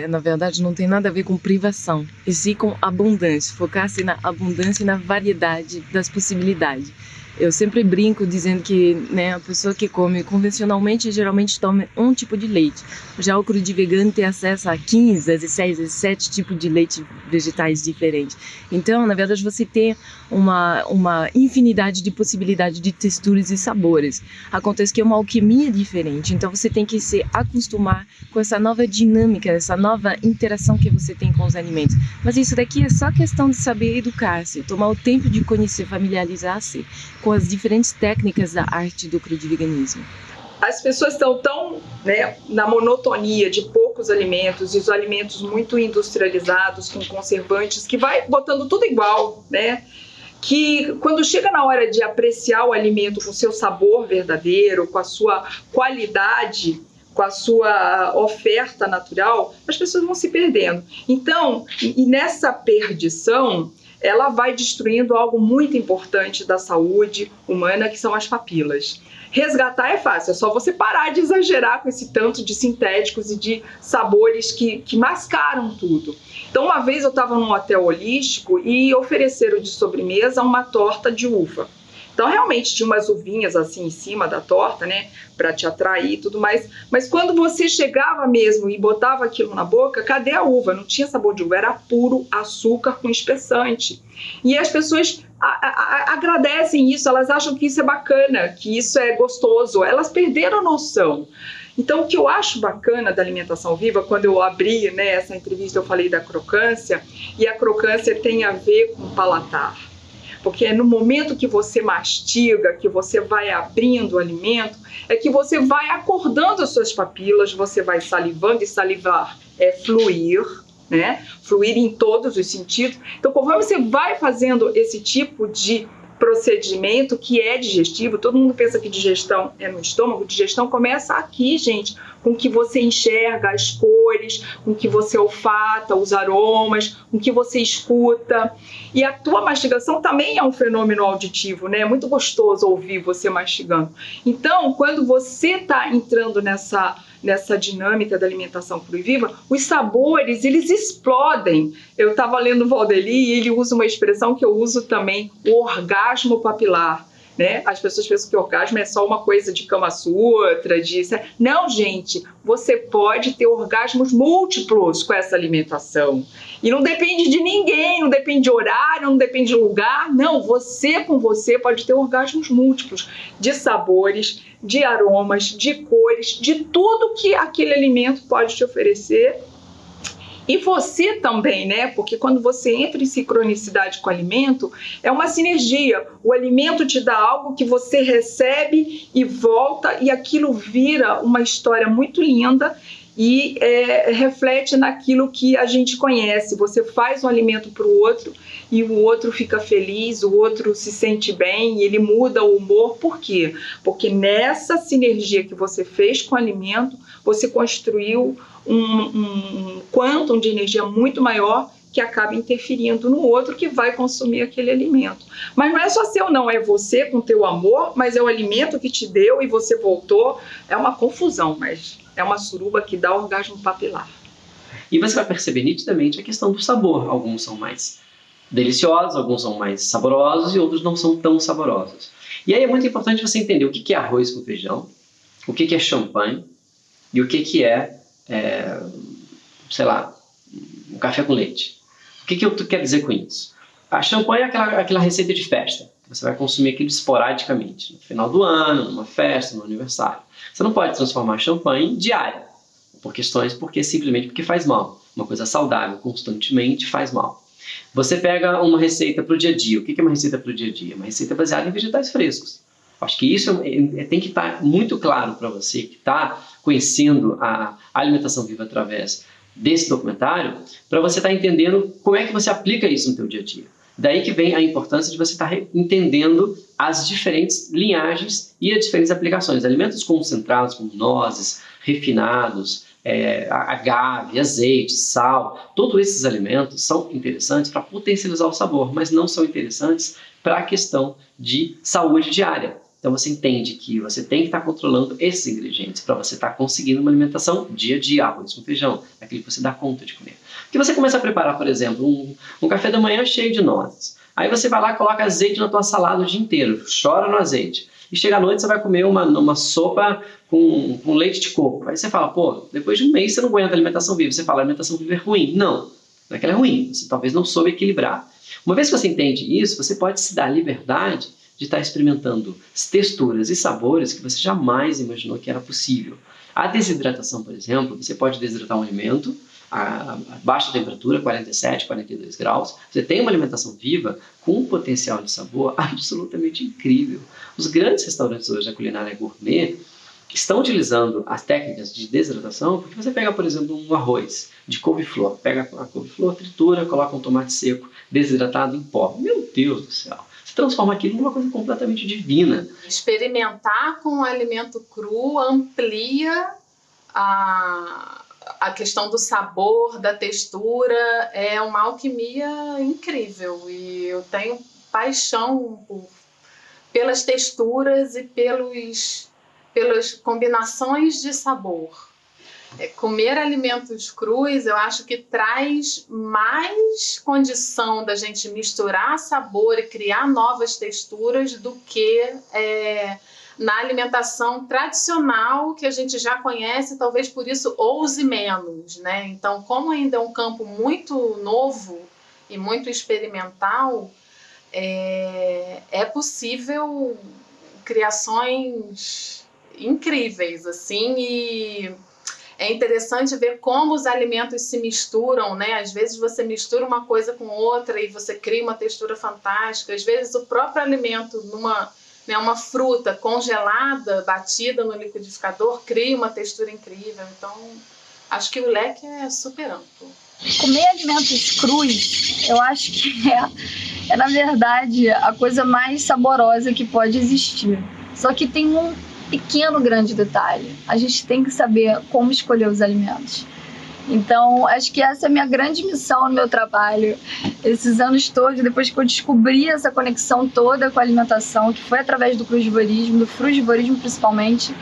na verdade, não tem nada a ver com privação, e sim com abundância, focar-se na abundância e na variedade das possibilidades. Eu sempre brinco dizendo que, né, a pessoa que come convencionalmente geralmente toma um tipo de leite. Já o cru de vegano tem acesso a 15, 16, 17 tipos de leite vegetais diferentes. Então, na verdade, você tem uma infinidade de possibilidades de texturas e sabores. Acontece que é uma alquimia diferente, então você tem que se acostumar com essa nova dinâmica, essa nova interação que você tem com os alimentos. Mas isso daqui é só questão de saber educar-se, tomar o tempo de conhecer, familiarizar-se com as diferentes técnicas da arte do crudiveganismo. As pessoas estão tão, né, na monotonia de poucos alimentos, e os alimentos muito industrializados, com conservantes, que vai botando tudo igual, né? Que quando chega na hora de apreciar o alimento com seu sabor verdadeiro, com a sua qualidade, com a sua oferta natural, as pessoas vão se perdendo. Então, e nessa perdição, ela vai destruindo algo muito importante da saúde humana, que são as papilas. Resgatar é fácil, é só você parar de exagerar com esse tanto de sintéticos e de sabores que mascaram tudo. Então, uma vez eu estava num hotel holístico e ofereceram de sobremesa uma torta de uva. Então, realmente, tinha umas uvinhas assim em cima da torta, né, para te atrair e tudo mais. Mas quando você chegava mesmo e botava aquilo na boca, cadê a uva? Não tinha sabor de uva, era puro açúcar com espessante. E as pessoas agradecem isso, elas acham que isso é bacana, que isso é gostoso. Elas perderam a noção. Então, o que eu acho bacana da alimentação viva, quando eu abri, né, essa entrevista, eu falei da crocância, e a crocância tem a ver com palatar. Porque é no momento que você mastiga, que você vai abrindo o alimento, é que você vai acordando as suas papilas, você vai salivando, e salivar é fluir, né? Fluir em todos os sentidos. Então, conforme você vai fazendo esse tipo de procedimento que é digestivo, todo mundo pensa que digestão é no estômago, digestão começa aqui, gente, com que você enxerga as cores, com que você olfata os aromas, com que você escuta. E a tua mastigação também é um fenômeno auditivo, né? É muito gostoso ouvir você mastigando. Então, quando você está entrando nessa dinâmica da alimentação crua e viva, os sabores, eles explodem. Eu estava lendo o Valdeli e ele usa uma expressão que eu uso também, o orgasmo papilar. Né? As pessoas pensam que orgasmo é só uma coisa de Kama Sutra, Não, gente, você pode ter orgasmos múltiplos com essa alimentação. E não depende de ninguém, não depende de horário, não depende de lugar. Não, você com você pode ter orgasmos múltiplos de sabores, de aromas, de cores, de tudo que aquele alimento pode te oferecer. E você também, né? Porque quando você entra em sincronicidade com o alimento, é uma sinergia. O alimento te dá algo que você recebe e volta, e aquilo vira uma história muito linda e reflete naquilo que a gente conhece. Você faz um alimento para o outro e o outro fica feliz, o outro se sente bem e ele muda o humor. Por quê? Porque nessa sinergia que você fez com o alimento, você construiu um quantum de energia muito maior que acaba interferindo no outro que vai consumir aquele alimento. Mas não é só seu não, é você com teu amor, mas é o alimento que te deu e você voltou. É uma confusão, mas é uma suruba que dá orgasmo papilar. E você vai perceber nitidamente a questão do sabor. Alguns são mais deliciosos, alguns são mais saborosos e outros não são tão saborosos. E aí é muito importante você entender o que é arroz com feijão, o que é champanhe e o que é, sei lá, um café com leite. O que eu quero dizer com isso? A champanhe é aquela receita de festa, que você vai consumir aquilo esporadicamente, no final do ano, numa festa, no aniversário. Você não pode transformar a champanhe em diária, simplesmente porque faz mal. Uma coisa saudável constantemente faz mal. Você pega uma receita para o dia a dia. O que é uma receita para o dia a dia? Uma receita baseada em vegetais frescos. Acho que isso tem que estar muito claro para você que está conhecendo a alimentação viva através desse documentário, para você estar entendendo como é que você aplica isso no teu dia a dia. Daí que vem a importância de você estar entendendo as diferentes linhagens e as diferentes aplicações. Alimentos concentrados, como nozes, refinados, agave, azeite, sal, todos esses alimentos são interessantes para potencializar o sabor, mas não são interessantes para a questão de saúde diária. Então você entende que você tem que estar controlando esses ingredientes para você estar conseguindo uma alimentação dia a dia, arroz com feijão, aquilo que você dá conta de comer. Porque você começa a preparar, por exemplo, um café da manhã cheio de nozes. Aí você vai lá e coloca azeite na tua salada o dia inteiro, chora no azeite. E chega à noite você vai comer uma sopa com leite de coco. Aí você fala, pô, depois de um mês você não aguenta alimentação viva. Você fala, a alimentação viva é ruim. Não é que ela é ruim, você talvez não soube equilibrar. Uma vez que você entende isso, você pode se dar a liberdade de estar experimentando texturas e sabores que você jamais imaginou que era possível. A desidratação, por exemplo, você pode desidratar um alimento a baixa temperatura, 47, 42 graus. Você tem uma alimentação viva com um potencial de sabor absolutamente incrível. Os grandes restaurantes hoje da culinária gourmet estão utilizando as técnicas de desidratação, porque você pega, por exemplo, um arroz de couve-flor, pega a couve-flor, tritura, coloca um tomate seco desidratado em pó. Meu Deus do céu! Você transforma aquilo numa coisa completamente divina. Experimentar com o alimento cru amplia a questão do sabor, da textura, é uma alquimia incrível. E eu tenho paixão pelas texturas e pelas combinações de sabor. Comer alimentos crus, eu acho que traz mais condição da gente misturar sabor e criar novas texturas do que na alimentação tradicional que a gente já conhece, talvez por isso ouse menos, né? Então, como ainda é um campo muito novo e muito experimental, é possível criações incríveis, assim, e é interessante ver como os alimentos se misturam, né? Às vezes você mistura uma coisa com outra e você cria uma textura fantástica. Às vezes o próprio alimento, uma fruta congelada, batida no liquidificador, cria uma textura incrível. Então, acho que o leque é super amplo. Comer alimentos crus, eu acho que é na verdade, a coisa mais saborosa que pode existir. Só que tem um pequeno grande detalhe. A gente tem que saber como escolher os alimentos. Então, acho que essa é a minha grande missão no meu trabalho. Esses anos todos, depois que eu descobri essa conexão toda com a alimentação, que foi através do crudivorismo, do frugivorismo principalmente,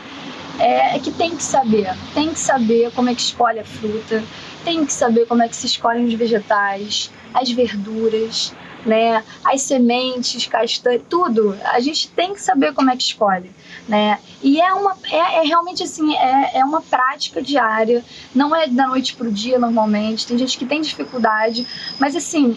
é que tem que saber como é que escolhe a fruta, tem que saber como é que se escolhem os vegetais, as verduras, né, as sementes, castanhas, tudo. A gente tem que saber como é que escolhe, né? E é realmente assim, é uma prática diária, não é da noite pro dia normalmente. Tem gente que tem dificuldade, mas assim,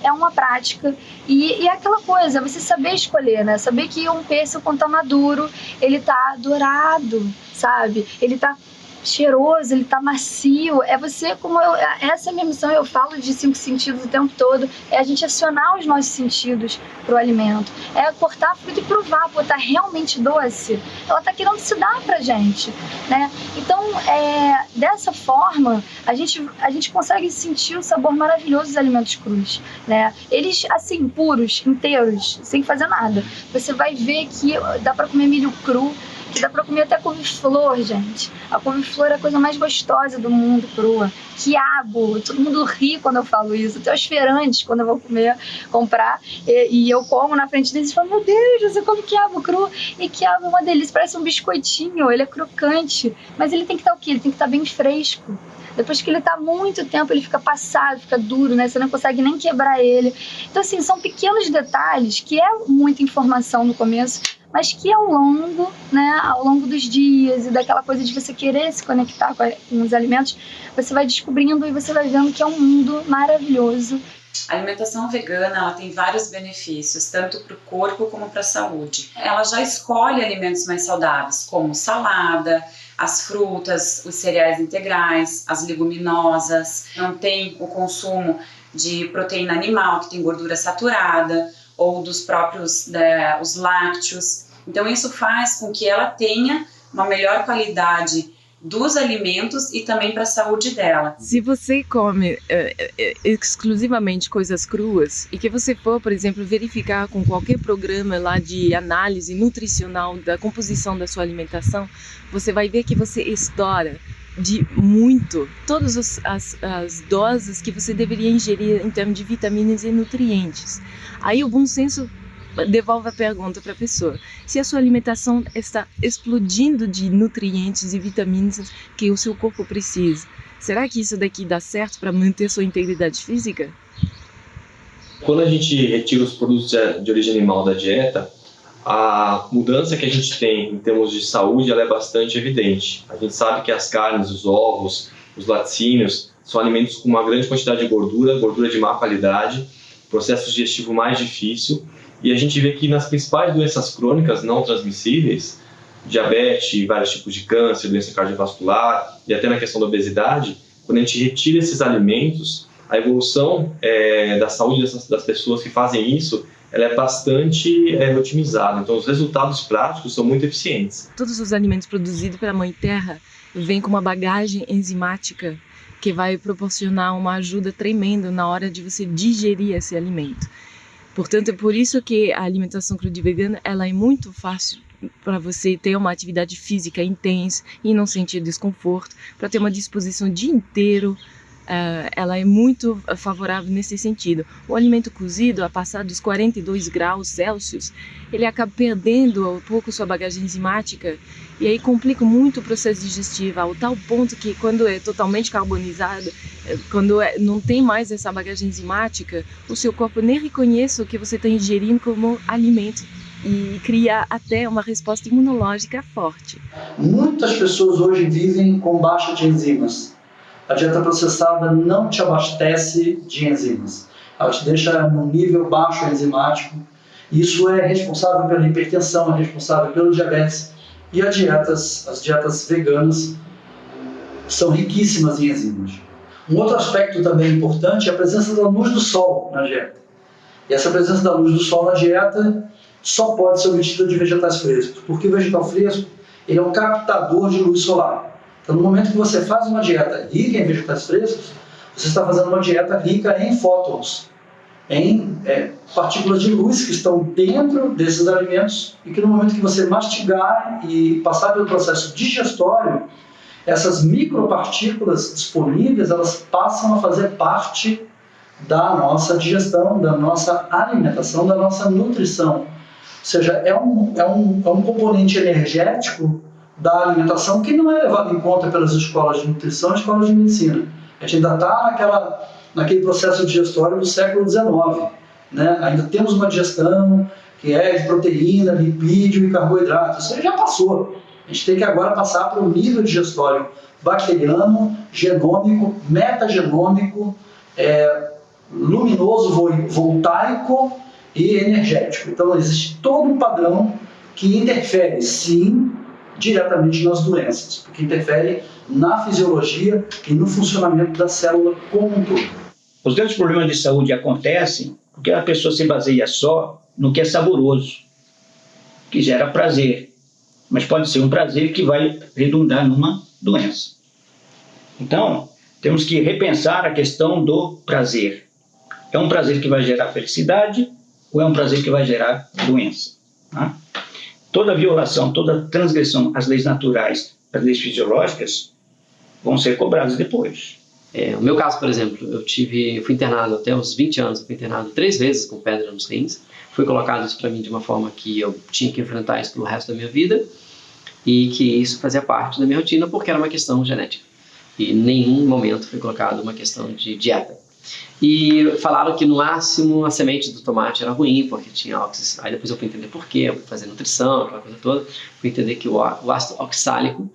é uma prática e é aquela coisa, você saber escolher, né? Saber que um pêssego, quando tá maduro, ele tá dourado, sabe? Ele tá cheiroso, ele tá macio. Essa é a minha missão. Eu falo de 5 sentidos o tempo todo, é a gente acionar os nossos sentidos pro alimento, é cortar a fruta e provar, pô, tá realmente doce, ela tá querendo se dar pra gente, né? Então, dessa forma, a gente consegue sentir o sabor maravilhoso dos alimentos crus, né? Eles, assim, puros, inteiros, sem fazer nada. Você vai ver que dá pra comer milho cru, que dá pra comer até couve-flor, gente. A couve-flor é a coisa mais gostosa do mundo, crua. Quiabo, todo mundo ri quando eu falo isso. Até os feirantes, quando eu vou comprar, e eu como na frente deles, e falo, meu Deus, você come quiabo cru? E quiabo é uma delícia, parece um biscoitinho, ele é crocante. Mas ele tem que estar o quê? Ele tem que estar bem fresco. Depois que ele está muito tempo, ele fica passado, fica duro, né? Você não consegue nem quebrar ele. Então, assim, são pequenos detalhes, que é muita informação no começo, mas que ao longo dos dias e daquela coisa de você querer se conectar com os alimentos, você vai descobrindo e você vai vendo que é um mundo maravilhoso. A alimentação vegana, ela tem vários benefícios, tanto para o corpo como para a saúde. Ela já escolhe alimentos mais saudáveis, como salada, as frutas, os cereais integrais, as leguminosas. Não tem o consumo de proteína animal, que tem gordura saturada, ou dos próprios os lácteos. Então isso faz com que ela tenha uma melhor qualidade dos alimentos e também para a saúde dela. Se você come exclusivamente coisas cruas e que você for, por exemplo, verificar com qualquer programa lá de análise nutricional da composição da sua alimentação, você vai ver que você estoura de muito todas as doses que você deveria ingerir em termos de vitaminas e nutrientes. Aí o bom senso devolve a pergunta para a pessoa: se a sua alimentação está explodindo de nutrientes e vitaminas que o seu corpo precisa, será que isso daqui dá certo para manter sua integridade física? Quando a gente retira os produtos de origem animal da dieta, a mudança que a gente tem em termos de saúde ela é bastante evidente. A gente sabe que as carnes, os ovos, os laticínios são alimentos com uma grande quantidade de gordura de má qualidade, processo digestivo mais difícil, e a gente vê que nas principais doenças crônicas não transmissíveis, diabetes, vários tipos de câncer, doença cardiovascular e até na questão da obesidade, quando a gente retira esses alimentos, a evolução da saúde das pessoas que fazem isso, ela é bastante otimizada. Então, os resultados práticos são muito eficientes. Todos os alimentos produzidos pela Mãe Terra vêm com uma bagagem enzimática que vai proporcionar uma ajuda tremenda na hora de você digerir esse alimento. Portanto, é por isso que a alimentação crudivegana ela é muito fácil para você ter uma atividade física intensa e não sentir desconforto, para ter uma disposição o dia inteiro. Ela é muito favorável nesse sentido. O alimento cozido, a passar dos 42 graus Celsius, ele acaba perdendo um pouco sua bagagem enzimática e aí complica muito o processo digestivo, ao tal ponto que quando é totalmente carbonizado, quando não tem mais essa bagagem enzimática, o seu corpo nem reconhece o que você está ingerindo como alimento e cria até uma resposta imunológica forte. Muitas pessoas hoje vivem com baixa de enzimas. A dieta processada não te abastece de enzimas. Ela te deixa num nível baixo enzimático. Isso é responsável pela hipertensão, é responsável pelo diabetes. E as dietas veganas são riquíssimas em enzimas. Um outro aspecto também importante é a presença da luz do sol na dieta. E essa presença da luz do sol na dieta só pode ser obtida de vegetais frescos, porque o vegetal fresco ele é um captador de luz solar. Então, no momento que você faz uma dieta rica em vegetais frescos, você está fazendo uma dieta rica em fótons, em partículas de luz que estão dentro desses alimentos e que no momento que você mastigar e passar pelo processo digestório, essas micropartículas disponíveis, elas passam a fazer parte da nossa digestão, da nossa alimentação, da nossa nutrição. Ou seja, é um componente energético da alimentação que não é levado em conta pelas escolas de nutrição e escolas de medicina. A gente ainda está naquele processo digestório do século XIX. Né? Ainda temos uma digestão que é de proteína, lipídio e carboidrato. Isso aí já passou. A gente tem que agora passar para o nível digestório bacteriano, genômico, metagenômico, luminoso, voltaico e energético. Então, existe todo um padrão que interfere, sim, diretamente nas doenças, porque interfere na fisiologia e no funcionamento da célula como um todo. Os grandes problemas de saúde acontecem porque a pessoa se baseia só no que é saboroso, que gera prazer, mas pode ser um prazer que vai redundar numa doença. Então, temos que repensar a questão do prazer. É um prazer que vai gerar felicidade ou é um prazer que vai gerar doença? Tá? Toda violação, toda transgressão às leis naturais, às leis fisiológicas, vão ser cobradas depois. No meu caso, por exemplo, eu fui internado até os 20 anos, eu fui internado 3 vezes com pedra nos rins. Foi colocado isso para mim de uma forma que eu tinha que enfrentar isso pelo resto da minha vida e que isso fazia parte da minha rotina porque era uma questão genética. E em nenhum momento foi colocado uma questão de dieta. E falaram que no máximo a semente do tomate era ruim porque tinha óxido. Aí depois eu fui entender por quê, eu fui fazer nutrição, aquela coisa toda. Fui entender que o ácido oxálico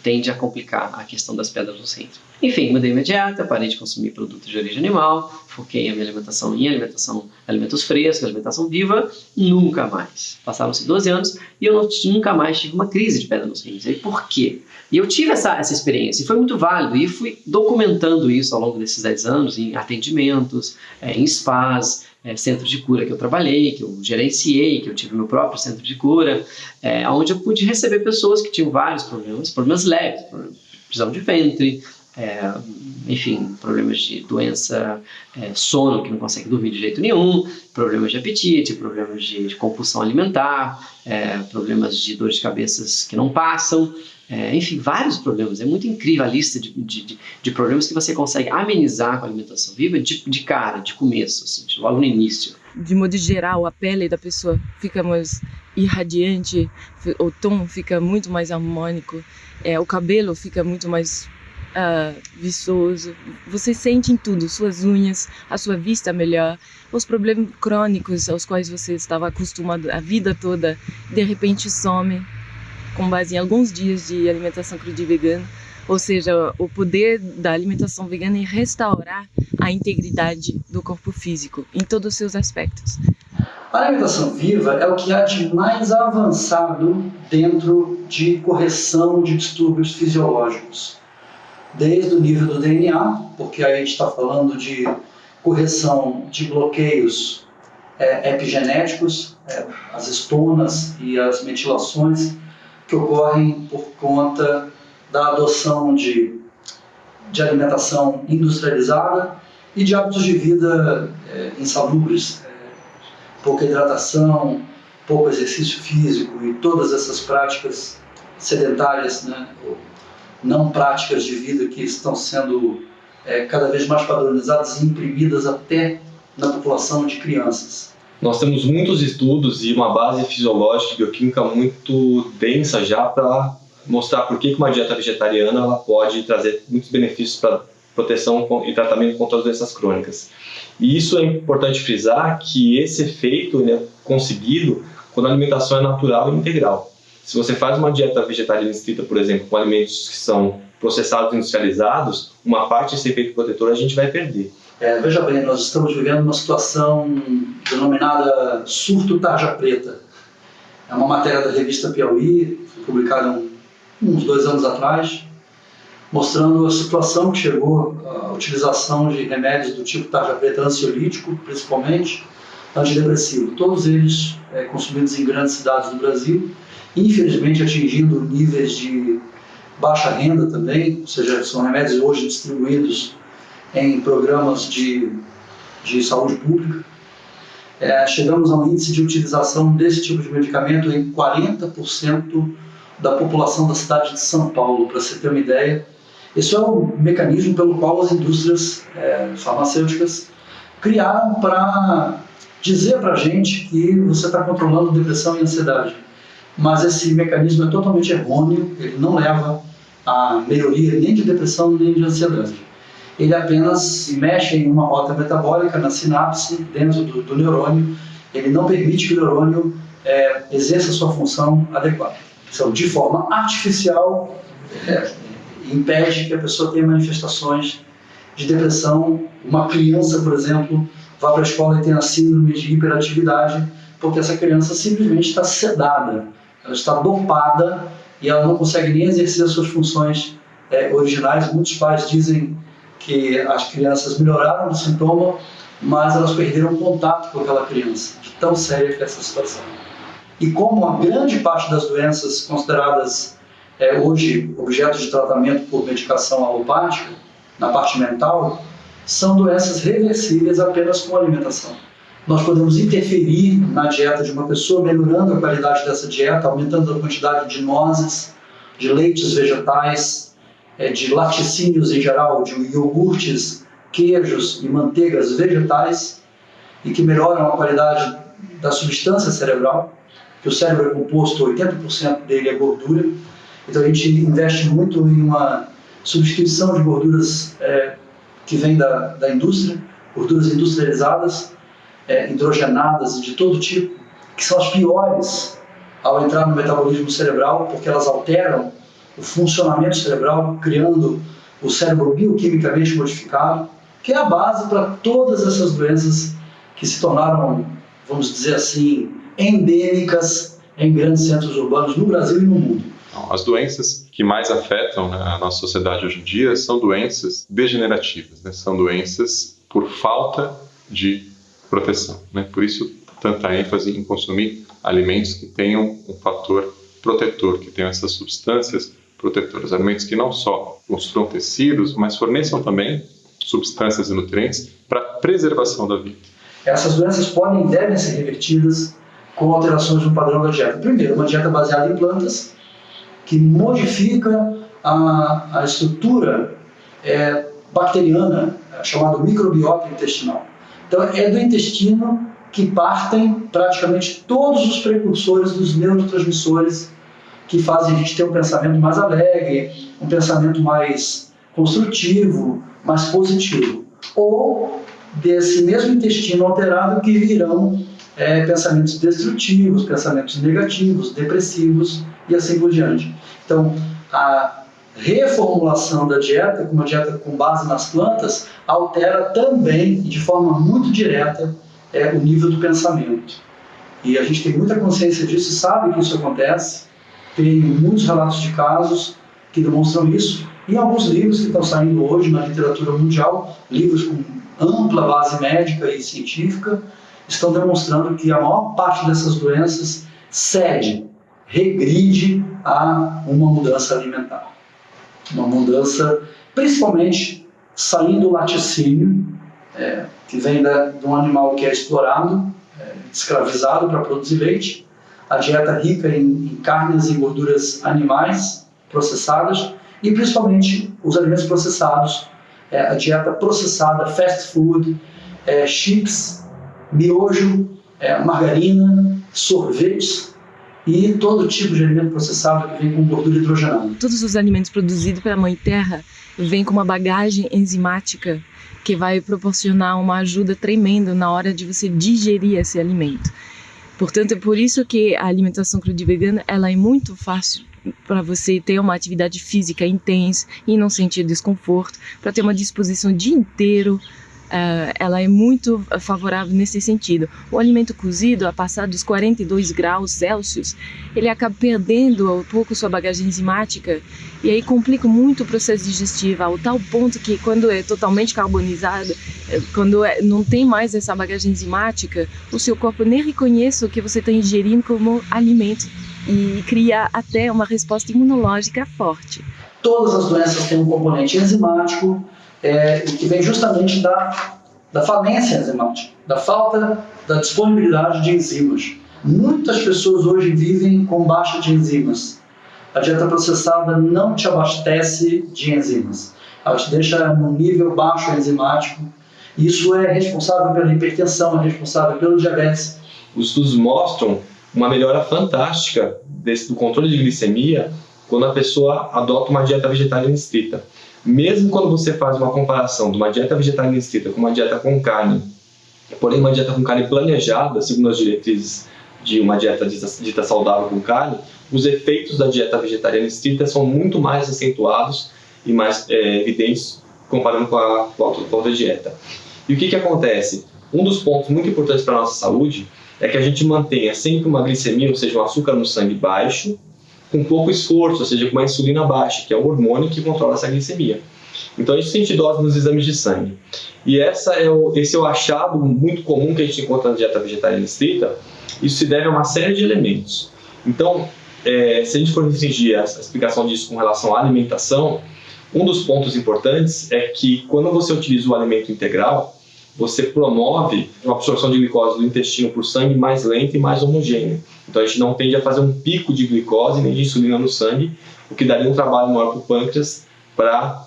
tende a complicar a questão das pedras nos rins. Enfim, mudei minha dieta, parei de consumir produtos de origem animal, foquei a minha alimentação em alimentos frescos, alimentação viva, nunca mais. Passaram-se 12 anos e eu nunca mais tive uma crise de pedra nos rins. E por quê? E eu tive essa experiência e foi muito válido e fui documentando isso ao longo desses 10 anos em atendimentos, em spas, centros de cura que eu trabalhei, que eu gerenciei, que eu tive meu próprio centro de cura, onde eu pude receber pessoas que tinham vários problemas leves, prisão de ventre, enfim, problemas de doença, sono, que não consegue dormir de jeito nenhum, problemas de apetite, problemas de compulsão alimentar, problemas de dores de cabeça que não passam, enfim, vários problemas. É muito incrível a lista de problemas que você consegue amenizar com a alimentação viva de cara, de começo, assim, logo no início. De modo geral, a pele da pessoa fica mais irradiante, o tom fica muito mais harmônico, o cabelo fica muito mais viçoso. Você sente em tudo, suas unhas, a sua vista melhor, os problemas crônicos aos quais você estava acostumado a vida toda, de repente some, com base em alguns dias de alimentação cruda e vegana. Ou seja, o poder da alimentação vegana é restaurar a integridade do corpo físico, em todos os seus aspectos. A alimentação viva é o que há de mais avançado dentro de correção de distúrbios fisiológicos. Desde o nível do DNA, porque aí a gente está falando de correção de bloqueios epigenéticos, as estonas e as metilações que ocorrem por conta da adoção de alimentação industrializada e de hábitos de vida insalubres, pouca hidratação, pouco exercício físico e todas essas práticas sedentárias, né, não práticas de vida que estão sendo cada vez mais padronizadas e imprimidas até na população de crianças. Nós temos muitos estudos e uma base fisiológica e bioquímica muito densa já para mostrar por que uma dieta vegetariana ela pode trazer muitos benefícios para proteção e tratamento contra as doenças crônicas. E isso é importante frisar que esse efeito é conseguido quando a alimentação é natural e integral. Se você faz uma dieta vegetariana estrita, por exemplo, com alimentos que são processados e industrializados, uma parte desse efeito protetor a gente vai perder. Veja bem, nós estamos vivendo uma situação denominada surto tarja preta. É uma matéria da revista Piauí, foi publicada uns 2 anos atrás, mostrando a situação que chegou à utilização de remédios do tipo tarja preta, ansiolítico, principalmente, antidepressivo. Todos eles consumidos em grandes cidades do Brasil, infelizmente atingindo níveis de baixa renda também, ou seja, são remédios hoje distribuídos em programas de saúde pública. Chegamos a um índice de utilização desse tipo de medicamento em 40% da população da cidade de São Paulo, para você ter uma ideia. Esse é o mecanismo pelo qual as indústrias farmacêuticas criaram para dizer para a gente que você está controlando depressão e ansiedade. Mas esse mecanismo é totalmente errôneo, ele não leva a melhoria nem de depressão nem de ansiedade. Ele apenas mexe em uma rota metabólica na sinapse dentro do neurônio, ele não permite que o neurônio exerça sua função adequada. Então, de forma artificial, impede que a pessoa tenha manifestações de depressão. Uma criança, por exemplo, vá para a escola e tenha síndrome de hiperatividade, porque essa criança simplesmente está sedada, ela está dopada e ela não consegue nem exercer as suas funções originais. Muitos pais dizem que as crianças melhoraram o sintoma, mas elas perderam contato com aquela criança. De tão séria que é essa situação. E como a grande parte das doenças consideradas hoje objetos de tratamento por medicação alopática, na parte mental, são doenças reversíveis apenas com alimentação. Nós podemos interferir na dieta de uma pessoa, melhorando a qualidade dessa dieta, aumentando a quantidade de nozes, de leites vegetais, de laticínios em geral, de iogurtes, queijos e manteigas vegetais, e que melhoram a qualidade da substância cerebral, que o cérebro é composto, 80% dele é gordura. Então a gente investe muito em uma substituição de gorduras que vêm da indústria, gorduras industrializadas, hidrogenadas e de todo tipo, que são as piores ao entrar no metabolismo cerebral, porque elas alteram o funcionamento cerebral, criando o cérebro bioquimicamente modificado, que é a base para todas essas doenças que se tornaram, vamos dizer assim, endêmicas em grandes centros urbanos no Brasil e no mundo. As doenças que mais afetam a nossa sociedade hoje em dia são doenças degenerativas, né? São doenças por falta de proteção, né? Por isso, tanta ênfase em consumir alimentos que tenham um fator protetor, que tenham essas substâncias protetoras. Alimentos que não só construam tecidos, mas forneçam também substâncias e nutrientes para a preservação da vida. Essas doenças podem e devem ser revertidas com alterações no padrão da dieta. Primeiro, uma dieta baseada em plantas, que modifica a estrutura bacteriana, chamada microbiota intestinal. Então, é do intestino que partem praticamente todos os precursores dos neurotransmissores que fazem a gente ter um pensamento mais alegre, um pensamento mais construtivo, mais positivo. Ou desse mesmo intestino alterado que virão pensamentos destrutivos, pensamentos negativos, depressivos e assim por diante. Então, a reformulação da dieta, uma dieta com base nas plantas, altera também, de forma muito direta, o nível do pensamento. E a gente tem muita consciência disso e sabe que isso acontece. Tem muitos relatos de casos que demonstram isso. E alguns livros que estão saindo hoje na literatura mundial, livros com ampla base médica e científica, estão demonstrando que a maior parte dessas doenças cede, regride a uma mudança alimentar. Uma mudança, principalmente, saindo do laticínio, que vem de um animal que é explorado, escravizado para produzir leite, a dieta rica em carnes e gorduras animais processadas, e principalmente os alimentos processados, a dieta processada, fast food, chips, miojo, margarina, sorvetes e todo tipo de alimento processado que vem com gordura hidrogenada. Todos os alimentos produzidos pela Mãe Terra vêm com uma bagagem enzimática que vai proporcionar uma ajuda tremenda na hora de você digerir esse alimento. Portanto, é por isso que a alimentação crudivegana ela é muito fácil para você ter uma atividade física intensa e não sentir desconforto, para ter uma disposição o dia inteiro. Ela é muito favorável nesse sentido. O alimento cozido, a passar dos 42 graus Celsius, ele acaba perdendo um pouco sua bagagem enzimática e aí complica muito o processo digestivo, ao tal ponto que quando é totalmente carbonizado, quando não tem mais essa bagagem enzimática, o seu corpo nem reconhece o que você está ingerindo como alimento e cria até uma resposta imunológica forte. Todas as doenças têm um componente enzimático, que vem justamente da falência enzimática, da falta da disponibilidade de enzimas. Muitas pessoas hoje vivem com baixa de enzimas. A dieta processada não te abastece de enzimas. Ela te deixa num nível baixo enzimático. Isso é responsável pela hipertensão, é responsável pelo diabetes. Os estudos mostram uma melhora fantástica do controle de glicemia quando a pessoa adota uma dieta vegetariana estrita. Mesmo quando você faz uma comparação de uma dieta vegetariana estrita com uma dieta com carne, porém uma dieta com carne planejada, segundo as diretrizes de uma dieta dita saudável com carne, os efeitos da dieta vegetariana estrita são muito mais acentuados e mais evidentes comparando com a outra dieta. E o que acontece? Um dos pontos muito importantes para a nossa saúde é que a gente mantenha sempre uma glicemia, ou seja, um açúcar no sangue baixo, com pouco esforço, ou seja, com uma insulina baixa, que é o hormônio que controla essa glicemia. Então, isso sente dose nos exames de sangue. E esse é o achado muito comum que a gente encontra na dieta vegetariana estrita. Isso se deve a uma série de elementos. Então, se a gente for restringir a explicação disso com relação à alimentação, um dos pontos importantes é que quando você utiliza o alimento integral, você promove uma absorção de glicose do intestino por sangue mais lenta e mais homogênea. Então a gente não tende a fazer um pico de glicose nem de insulina no sangue, o que daria um trabalho maior para o pâncreas para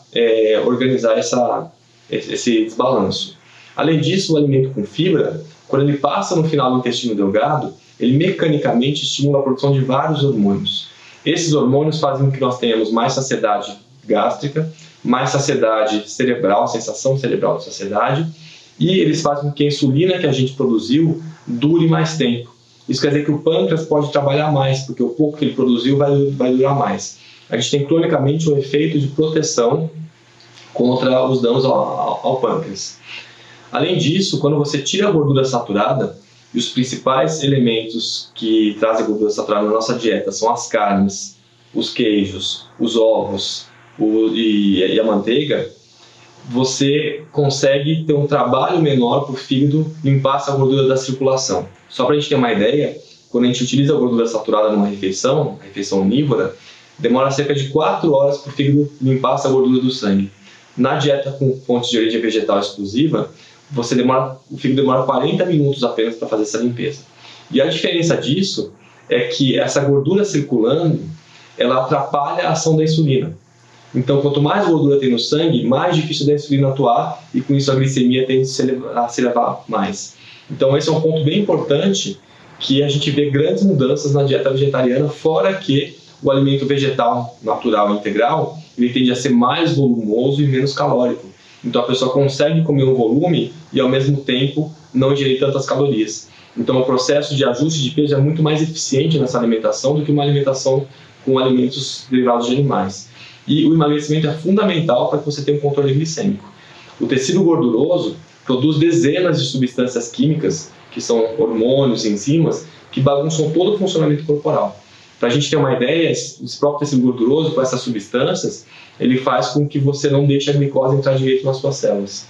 organizar esse desbalanço. Além disso, o alimento com fibra, quando ele passa no final do intestino delgado, ele mecanicamente estimula a produção de vários hormônios. Esses hormônios fazem com que nós tenhamos mais saciedade gástrica, mais saciedade cerebral, sensação cerebral de saciedade, e eles fazem com que a insulina que a gente produziu dure mais tempo. Isso quer dizer que o pâncreas pode trabalhar mais, porque o pouco que ele produziu vai durar mais. A gente tem cronicamente um efeito de proteção contra os danos ao pâncreas. Além disso, quando você tira a gordura saturada, e os principais elementos que trazem gordura saturada na nossa dieta são as carnes, os queijos, os ovos e a manteiga, você consegue ter um trabalho menor para o fígado limpar essa gordura da circulação. Só para a gente ter uma ideia, quando a gente utiliza a gordura saturada numa refeição, a refeição onívora, demora cerca de 4 horas para o fígado limpar essa gordura do sangue. Na dieta com fontes de origem vegetal exclusiva, o fígado demora 40 minutos apenas para fazer essa limpeza. E a diferença disso é que essa gordura circulando, ela atrapalha a ação da insulina. Então, quanto mais gordura tem no sangue, mais difícil da insulina atuar e com isso a glicemia tende a se elevar mais. Então, esse é um ponto bem importante que a gente vê grandes mudanças na dieta vegetariana, fora que o alimento vegetal, natural, integral, ele tende a ser mais volumoso e menos calórico. Então a pessoa consegue comer um volume e ao mesmo tempo não ingerir tantas calorias. Então o processo de ajuste de peso é muito mais eficiente nessa alimentação do que uma alimentação com alimentos derivados de animais. E o emagrecimento é fundamental para que você tenha um controle glicêmico. O tecido gorduroso produz dezenas de substâncias químicas, que são hormônios, enzimas, que bagunçam todo o funcionamento corporal. Para a gente ter uma ideia, esse próprio tecido gorduroso, com essas substâncias, ele faz com que você não deixe a glicose entrar direito nas suas células.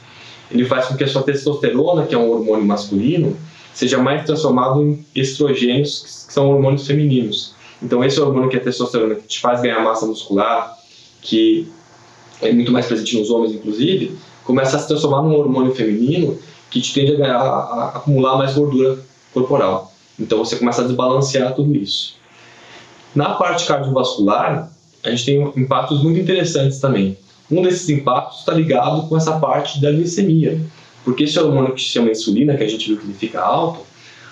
Ele faz com que a sua testosterona, que é um hormônio masculino, seja mais transformado em estrogênios, que são hormônios femininos. Então esse hormônio que é a testosterona, que te faz ganhar massa muscular, que é muito mais presente nos homens inclusive, começa a se transformar num hormônio feminino que te tende a acumular mais gordura corporal. Então você começa a desbalancear tudo isso. Na parte cardiovascular, a gente tem impactos muito interessantes também. Um desses impactos está ligado com essa parte da glicemia, porque esse hormônio que se chama insulina, que a gente viu que ele fica alto,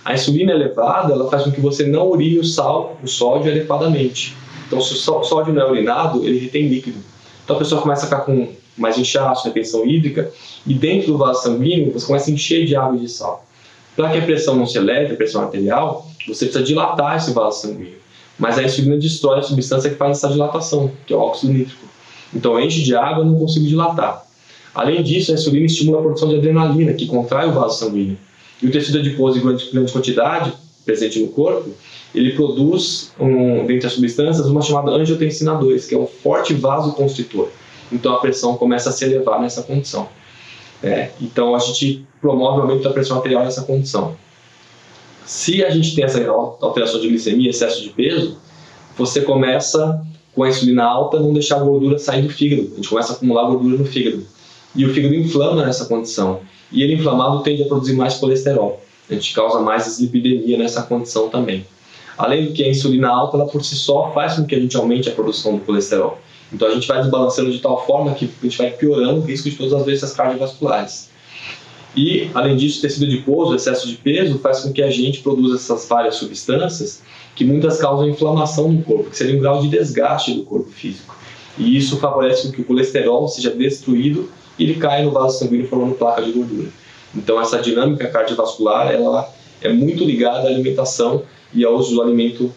a insulina elevada, ela faz com que você não urine o sódio adequadamente. Então, se o sódio não é urinado, ele retém líquido. Então a pessoa começa a ficar com mais inchaço, retenção hídrica, e dentro do vaso sanguíneo você começa a encher de água e de sal. Para que a pressão não se eleve, a pressão arterial, você precisa dilatar esse vaso sanguíneo. Mas a insulina destrói a substância que faz essa dilatação, que é o óxido nítrico. Então enche de água e não consigo dilatar. Além disso, a insulina estimula a produção de adrenalina, que contrai o vaso sanguíneo. E o tecido adiposo em grande quantidade, presente no corpo, ele produz, dentre as substâncias, uma chamada angiotensina 2, que é um forte vasoconstritor. Então a pressão começa a se elevar nessa condição. Então a gente promove o aumento da pressão arterial nessa condição. Se a gente tem essa alteração de glicemia, excesso de peso, você começa, com a insulina alta, não deixar a gordura sair do fígado. A gente começa a acumular gordura no fígado. E o fígado inflama nessa condição. E ele inflamado tende a produzir mais colesterol. A gente causa mais dislipidemia nessa condição também. Além do que a insulina alta, ela por si só faz com que a gente aumente a produção do colesterol. Então a gente vai desbalanceando de tal forma que a gente vai piorando o risco de todas as doenças cardiovasculares. E, além disso, o tecido adiposo, o excesso de peso, faz com que a gente produza essas várias substâncias que muitas causam inflamação no corpo, que seria um grau de desgaste do corpo físico. E isso favorece com que o colesterol seja destruído e ele caia no vaso sanguíneo formando placa de gordura. Então essa dinâmica cardiovascular ela é muito ligada à alimentação e ao uso do alimento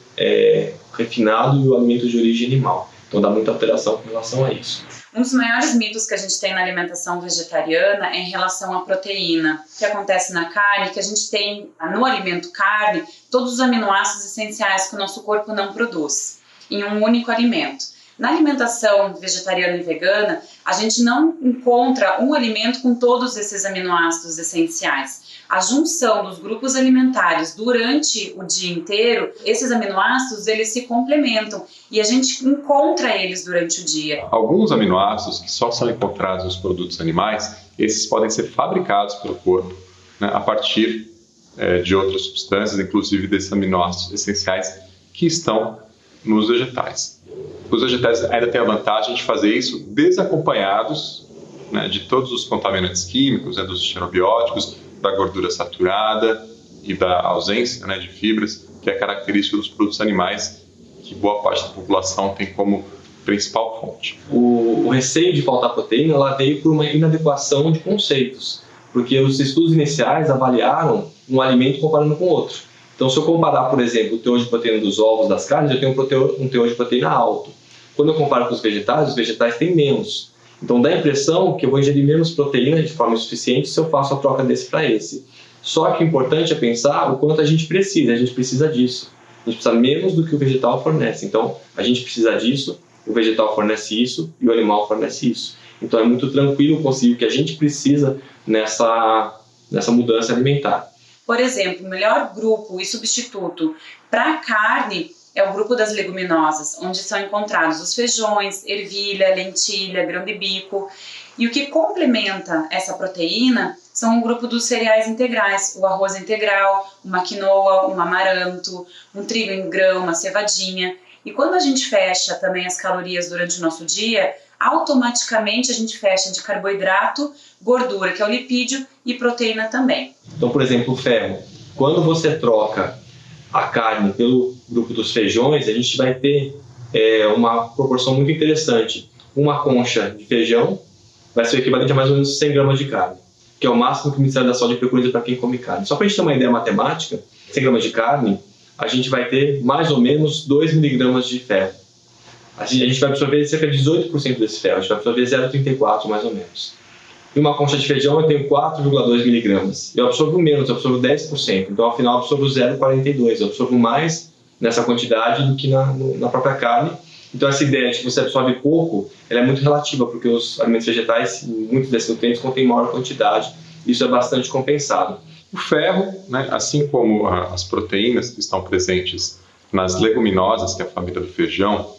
refinado e o alimento de origem animal. Então dá muita alteração com relação a isso. Um dos maiores mitos que a gente tem na alimentação vegetariana é em relação à proteína. O que acontece na carne, que a gente tem no alimento carne, todos os aminoácidos essenciais que o nosso corpo não produz, em um único alimento. Na alimentação vegetariana e vegana, a gente não encontra um alimento com todos esses aminoácidos essenciais. A junção dos grupos alimentares durante o dia inteiro, esses aminoácidos, eles se complementam e a gente encontra eles durante o dia. Alguns aminoácidos que só são encontrados nos produtos animais, esses podem ser fabricados pelo corpo, né, a partir de outras substâncias, inclusive desses aminoácidos essenciais que estão nos vegetais. Os vegetais ainda têm a vantagem de fazer isso desacompanhados, né, de todos os contaminantes químicos, dos xenobióticos, da gordura saturada e da ausência, né, de fibras, que é característica dos produtos animais, que boa parte da população tem como principal fonte. O receio de faltar proteína ela veio por uma inadequação de conceitos, porque os estudos iniciais avaliaram um alimento comparando com outro. Então, se eu comparar, por exemplo, o teor de proteína dos ovos, das carnes, eu tenho um teor de proteína alto. Quando eu comparo com os vegetais têm menos. Então, dá a impressão que eu vou ingerir menos proteína de forma suficiente se eu faço a troca desse para esse. Só que o importante é pensar o quanto a gente precisa disso. A gente precisa menos do que o vegetal fornece. Então, a gente precisa disso, o vegetal fornece isso e o animal fornece isso. Então, é muito tranquilo conseguir o que a gente precisa nessa mudança alimentar. Por exemplo, o melhor grupo e substituto para a carne é o grupo das leguminosas, onde são encontrados os feijões, ervilha, lentilha, grão de bico. E o que complementa essa proteína são o grupo dos cereais integrais, o arroz integral, uma quinoa, um amaranto, um trigo em grão, uma cevadinha. E quando a gente fecha também as calorias durante o nosso dia, automaticamente a gente fecha de carboidrato, gordura, que é o lipídio, e proteína também. Então, por exemplo, o ferro. Quando você troca a carne pelo grupo dos feijões, a gente vai ter é uma proporção muito interessante. Uma concha de feijão vai ser o equivalente a mais ou menos 100 gramas de carne, que é o máximo que o Ministério da Saúde preconiza para quem come carne. Só para a gente ter uma ideia matemática, 100 gramas de carne, a gente vai ter mais ou menos 2 miligramas de ferro. A gente vai absorver cerca de 18% desse ferro, a gente vai absorver 0,34 mais ou menos. Em uma concha de feijão eu tenho 4,2 miligramas. Eu absorvo menos, eu absorvo 10%. Então, ao final, eu absorvo 0,42. Eu absorvo mais nessa quantidade do que na própria carne. Então, essa ideia de que você absorve pouco, ela é muito relativa, porque os alimentos vegetais, muitos desses nutrientes, contêm maior quantidade. Isso é bastante compensado. O ferro, né, assim como as proteínas que estão presentes nas leguminosas, que é a família do feijão,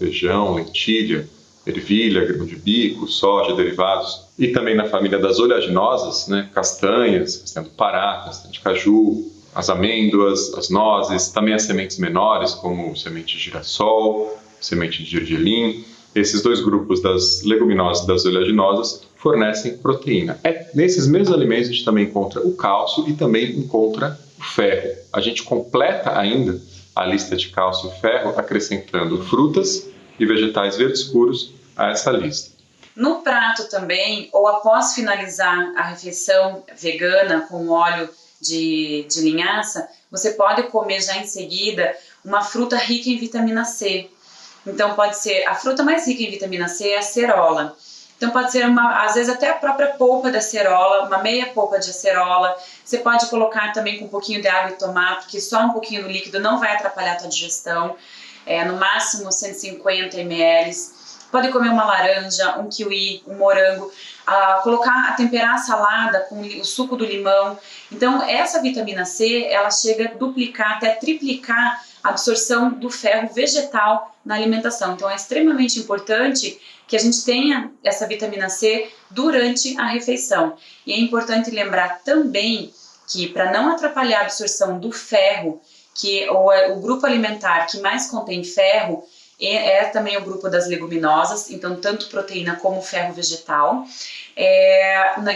lentilha, ervilha, grão de bico, soja, derivados, e também na família das oleaginosas, né, castanhas, castanha do Pará, castanha de caju, as amêndoas, as nozes, também as sementes menores, como semente de girassol, semente de gergelim. Esses dois grupos das leguminosas e das oleaginosas fornecem proteína. Nesses mesmos alimentos a gente também encontra o cálcio e também encontra o ferro. A gente completa ainda a lista de cálcio e ferro acrescentando frutas e vegetais verdes escuros a essa lista. No prato também, ou após finalizar a refeição vegana com óleo de linhaça, você pode comer já em seguida uma fruta rica em vitamina C. Então pode ser, a fruta mais rica em vitamina C é a acerola. Então pode ser, às vezes até a própria polpa da acerola, uma meia polpa de acerola. Você pode colocar também com um pouquinho de água e tomar, porque só um pouquinho do líquido não vai atrapalhar a tua digestão. No máximo 150 ml. Pode comer uma laranja, um kiwi, um morango, temperar a salada com o suco do limão. Então essa vitamina C, ela chega a duplicar, até triplicar a absorção do ferro vegetal na alimentação. Então é extremamente importante que a gente tenha essa vitamina C durante a refeição. E é importante lembrar também que, para não atrapalhar a absorção do ferro, que o grupo alimentar que mais contém ferro é também o grupo das leguminosas, então tanto proteína como ferro vegetal.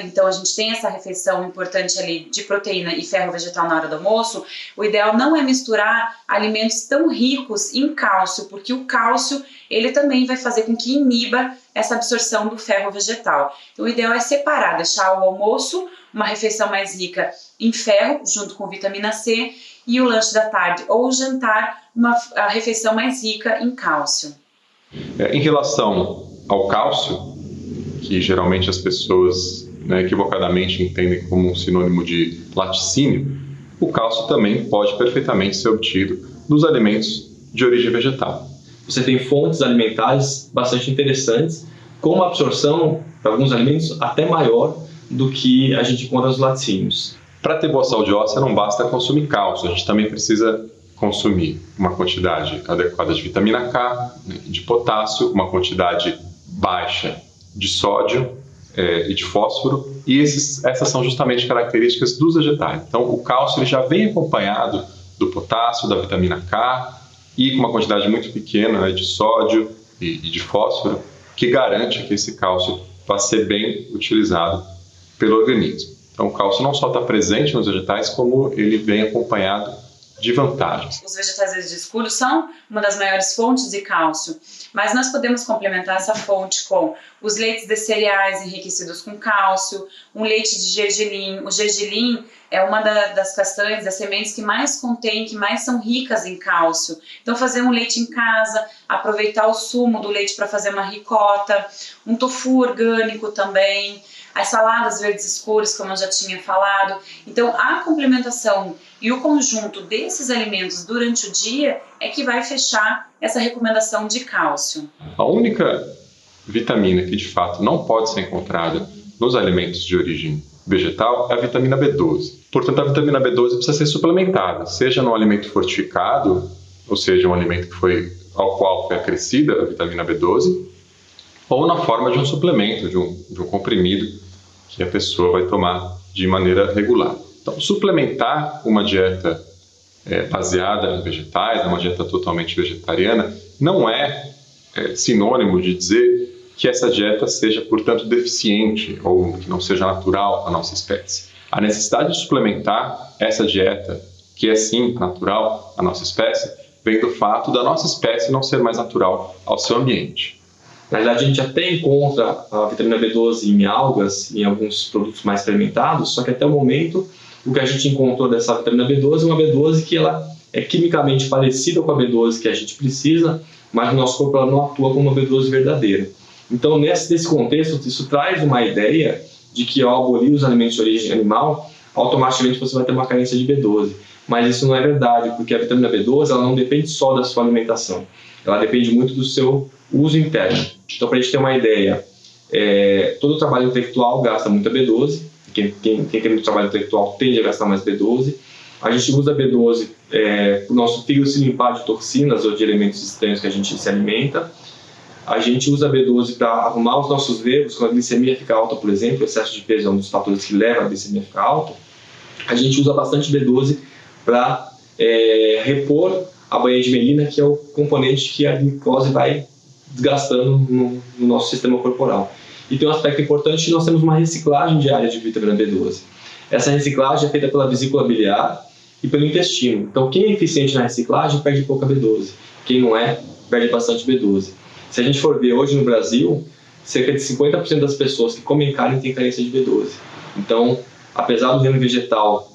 Então a gente tem essa refeição importante ali de proteína e ferro vegetal na hora do almoço. O ideal não é misturar alimentos tão ricos em cálcio, porque o cálcio ele também vai fazer com que iniba essa absorção do ferro vegetal. Então o ideal é separar, deixar o almoço, uma refeição mais rica em ferro, junto com vitamina C, e o lanche da tarde ou o jantar, a refeição mais rica em cálcio. Em relação ao cálcio, que geralmente as pessoas, né, equivocadamente entendem como um sinônimo de laticínio, o cálcio também pode perfeitamente ser obtido dos alimentos de origem vegetal. Você tem fontes alimentares bastante interessantes, com uma absorção, para alguns alimentos, até maior do que a gente encontra nos laticínios. Para ter boa saúde óssea não basta consumir cálcio, a gente também precisa consumir uma quantidade adequada de vitamina K, de potássio, uma quantidade baixa de sódio e de fósforo, e essas são justamente características dos vegetais. Então o cálcio ele já vem acompanhado do potássio, da vitamina K e com uma quantidade muito pequena, né, de sódio e de fósforo, que garante que esse cálcio vá ser bem utilizado pelo organismo. Então o cálcio não só está presente nos vegetais, como ele vem acompanhado de vantagens. Os vegetais verdes escuros são uma das maiores fontes de cálcio, mas nós podemos complementar essa fonte com os leites de cereais enriquecidos com cálcio, um leite de gergelim. O gergelim é uma das castanhas, das sementes que mais contém, que mais são ricas em cálcio. Então fazer um leite em casa, aproveitar o sumo do leite para fazer uma ricota, um tofu orgânico também, as saladas verdes escuras, como eu já tinha falado. Então a complementação e o conjunto desses alimentos durante o dia é que vai fechar essa recomendação de cálcio. A única vitamina que de fato não pode ser encontrada nos alimentos de origem vegetal é a vitamina B12. Portanto, a vitamina B12 precisa ser suplementada, seja num alimento fortificado, ou seja, um alimento ao qual foi acrescida a vitamina B12, ou na forma de um suplemento, de um comprimido que a pessoa vai tomar de maneira regular. Então, suplementar uma dieta baseada em vegetais, uma dieta totalmente vegetariana, não é sinônimo de dizer que essa dieta seja, portanto, deficiente ou que não seja natural à nossa espécie. A necessidade de suplementar essa dieta, que é sim natural à nossa espécie, vem do fato da nossa espécie não ser mais natural ao seu ambiente. Na verdade, a gente até encontra a vitamina B12 em algas, em alguns produtos mais fermentados, só que até o momento, o que a gente encontrou dessa vitamina B12 é uma B12 que ela é quimicamente parecida com a B12 que a gente precisa, mas no nosso corpo ela não atua como uma B12 verdadeira. Então, nesse contexto, isso traz uma ideia de que ao abolir os alimentos de origem animal, automaticamente você vai ter uma carência de B12. Mas isso não é verdade, porque a vitamina B12 ela não depende só da sua alimentação, ela depende muito do seu uso interno. Então, para a gente ter uma ideia, todo o trabalho intelectual gasta muita B12, quem tem muito trabalho intelectual tende a gastar mais B12. A gente usa B12 para o nosso fígado se limpar de toxinas ou de elementos estranhos que a gente se alimenta. A gente usa B12 para arrumar os nossos nervos, quando a glicemia fica alta, por exemplo, o excesso de peso é um dos fatores que leva a glicemia a ficar alta. A gente usa bastante B12 para repor a banha de melina, que é o componente que a glicose vai desgastando no nosso sistema corporal. E tem um aspecto importante que nós temos uma reciclagem diária de vitamina B12. Essa reciclagem é feita pela vesícula biliar e pelo intestino. Então, quem é eficiente na reciclagem perde pouca B12. Quem não é, perde bastante B12. Se a gente for ver hoje no Brasil, cerca de 50% das pessoas que comem carne têm carência de B12. Então, apesar do reino vegetal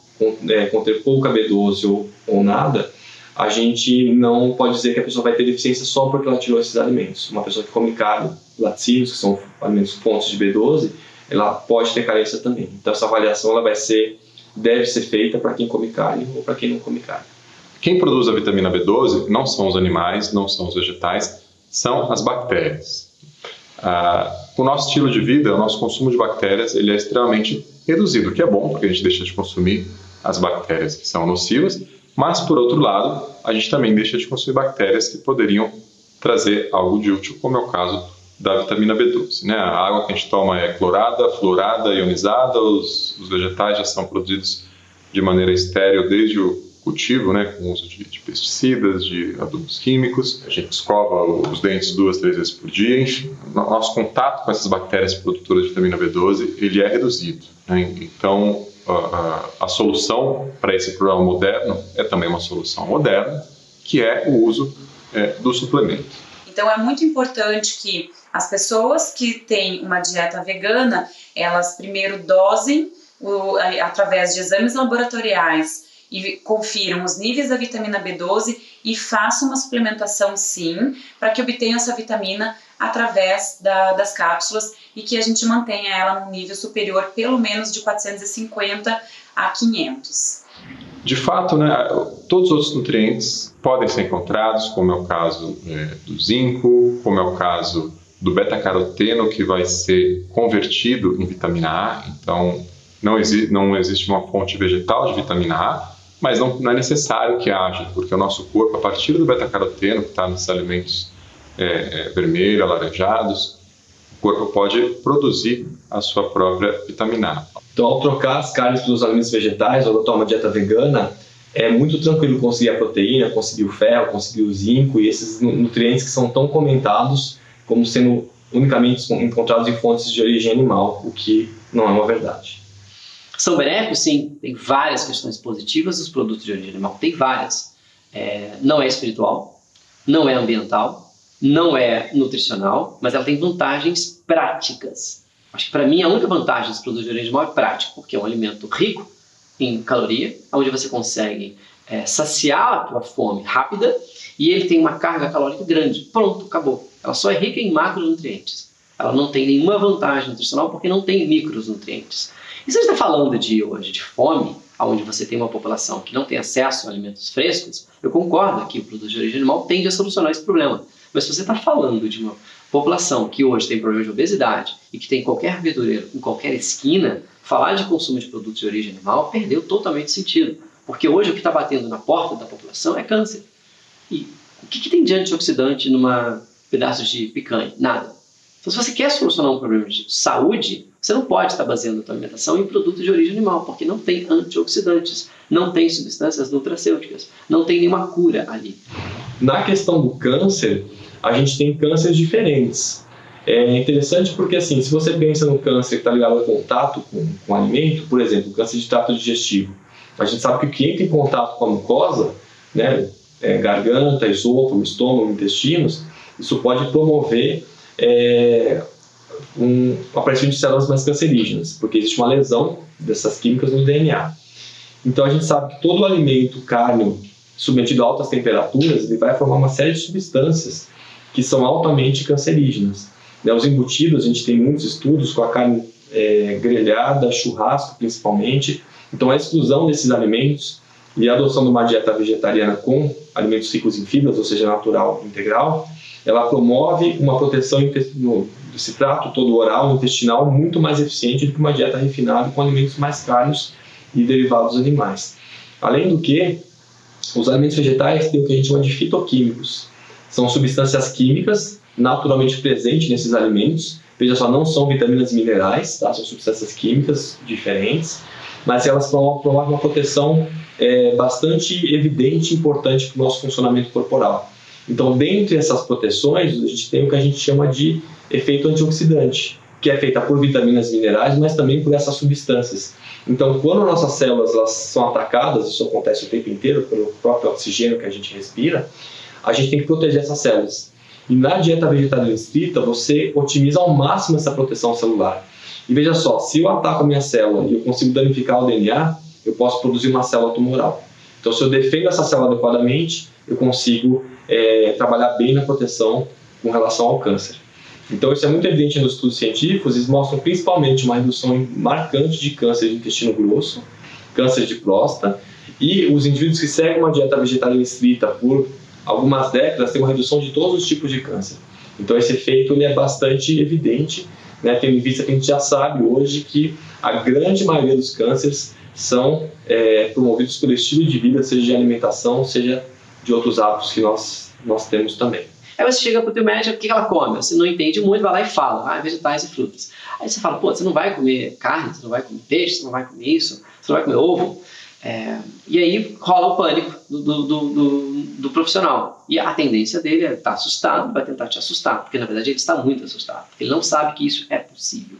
conter pouca B12 ou nada, a gente não pode dizer que a pessoa vai ter deficiência só porque ela tirou esses alimentos. Uma pessoa que come carne, laticínios, que são alimentos fontes de B12, ela pode ter carência também. Então, essa avaliação ela deve ser feita para quem come carne ou para quem não come carne. Quem produz a vitamina B12 não são os animais, não são os vegetais, são as bactérias. O nosso estilo de vida, o nosso consumo de bactérias, ele é extremamente reduzido, o que é bom, porque a gente deixa de consumir as bactérias que são nocivas, mas, por outro lado, a gente também deixa de consumir bactérias que poderiam trazer algo de útil, como é o caso da vitamina B12. Né? A água que a gente toma é clorada, fluorada, ionizada, os vegetais já são produzidos de maneira estéril desde o cultivo, né, com o uso de pesticidas, de adubos químicos. A gente escova os dentes 2, 3 vezes por dia. Enfim, nosso contato com essas bactérias produtoras de vitamina B12 ele é reduzido. Né? Então, a solução para esse problema moderno é também uma solução moderna, que é o uso do suplemento. Então, é muito importante que as pessoas que têm uma dieta vegana, elas primeiro dosem através de exames laboratoriais e confiram os níveis da vitamina B12 e façam uma suplementação sim, para que obtenham essa vitamina através das cápsulas e que a gente mantenha ela num nível superior pelo menos de 450 a 500. De fato, né, todos os outros nutrientes podem ser encontrados, como é o caso do zinco, como é o caso do beta-caroteno, que vai ser convertido em vitamina A. Então, não existe uma fonte vegetal de vitamina A, mas não é necessário que haja, porque o nosso corpo, a partir do beta-caroteno, que está nesses alimentos vermelhos, alaranjados, o corpo pode produzir a sua própria vitamina A. Então, ao trocar as carnes pelos alimentos vegetais, ou adotar uma dieta vegana, é muito tranquilo conseguir a proteína, conseguir o ferro, conseguir o zinco e esses nutrientes que são tão comentados como sendo unicamente encontrados em fontes de origem animal, o que não é uma verdade. São benéficos, sim. Tem várias questões positivas dos produtos de origem animal. Tem várias. Não é espiritual, não é ambiental, não é nutricional, mas ela tem vantagens práticas. Acho que para mim a única vantagem dos produtos de origem animal é prático, porque é um alimento rico em caloria, onde você consegue saciar a tua fome rápida e ele tem uma carga calórica grande. Pronto, acabou. Ela só é rica em macronutrientes. Ela não tem nenhuma vantagem nutricional porque não tem micronutrientes. E se a gente está falando hoje de fome, onde você tem uma população que não tem acesso a alimentos frescos, eu concordo que o produto de origem animal tende a solucionar esse problema. Mas se você está falando de uma população que hoje tem problema de obesidade e que tem qualquer verdureiro em qualquer esquina, falar de consumo de produtos de origem animal perdeu totalmente sentido. Porque hoje o que está batendo na porta da população é câncer. E o que tem de antioxidante numa pedaço de picanha? Nada. Então, se você quer solucionar um problema de saúde, você não pode estar baseando a sua alimentação em produtos de origem animal, porque não tem antioxidantes, não tem substâncias nutracêuticas, não tem nenhuma cura ali. Na questão do câncer, a gente tem cânceres diferentes. É interessante porque, assim, se você pensa no câncer que está ligado ao contato com o alimento, por exemplo, o câncer de trato digestivo, a gente sabe que o que entra em contato com a mucosa, né, garganta, esôfago, estômago, intestinos, isso pode promover o aparecimento de células mais cancerígenas, porque existe uma lesão dessas químicas no DNA. Então a gente sabe que todo alimento cárneo submetido a altas temperaturas, ele vai formar uma série de substâncias que são altamente cancerígenas. Os embutidos, a gente tem muitos estudos com a carne grelhada, churrasco principalmente. Então a exclusão desses alimentos e a adoção de uma dieta vegetariana com alimentos ricos em fibras, ou seja, natural, integral, ela promove uma proteção desse trato todo oral, intestinal, muito mais eficiente do que uma dieta refinada com alimentos mais caros e derivados animais. Além do que, os alimentos vegetais têm o que a gente chama de fitoquímicos. São substâncias químicas naturalmente presentes nesses alimentos. Veja só, não são vitaminas e minerais, tá? São substâncias químicas diferentes, mas elas promovem uma proteção bastante evidente e importante para o nosso funcionamento corporal. Então, dentre essas proteções, a gente tem o que a gente chama de efeito antioxidante, que é feita por vitaminas e minerais, mas também por essas substâncias. Então, quando nossas células elas são atacadas, isso acontece o tempo inteiro pelo próprio oxigênio que a gente respira, a gente tem que proteger essas células. E na dieta vegetariana estrita, você otimiza ao máximo essa proteção celular. E veja só, se eu ataco a minha célula e eu consigo danificar o DNA, eu posso produzir uma célula tumoral. Então, se eu defendo essa célula adequadamente, eu consigo trabalhar bem na proteção com relação ao câncer. Então, isso é muito evidente nos estudos científicos, eles mostram principalmente uma redução marcante de câncer de intestino grosso, câncer de próstata, e os indivíduos que seguem uma dieta vegetariana estrita por algumas décadas têm uma redução de todos os tipos de câncer. Então, esse efeito ele é bastante evidente, né, tendo em vista que a gente já sabe hoje que a grande maioria dos cânceres são promovidos pelo estilo de vida, seja de alimentação, seja de outros hábitos que nós temos também. Aí você chega para o teu médico, o que ela come? Você não entende muito, vai lá e fala, vegetais e frutas. Aí você fala, você não vai comer carne, você não vai comer peixe, você não vai comer isso, você não vai comer ovo. E aí rola o pânico do profissional. E a tendência dele é estar assustado, vai tentar te assustar, porque na verdade ele está muito assustado, porque ele não sabe que isso é possível.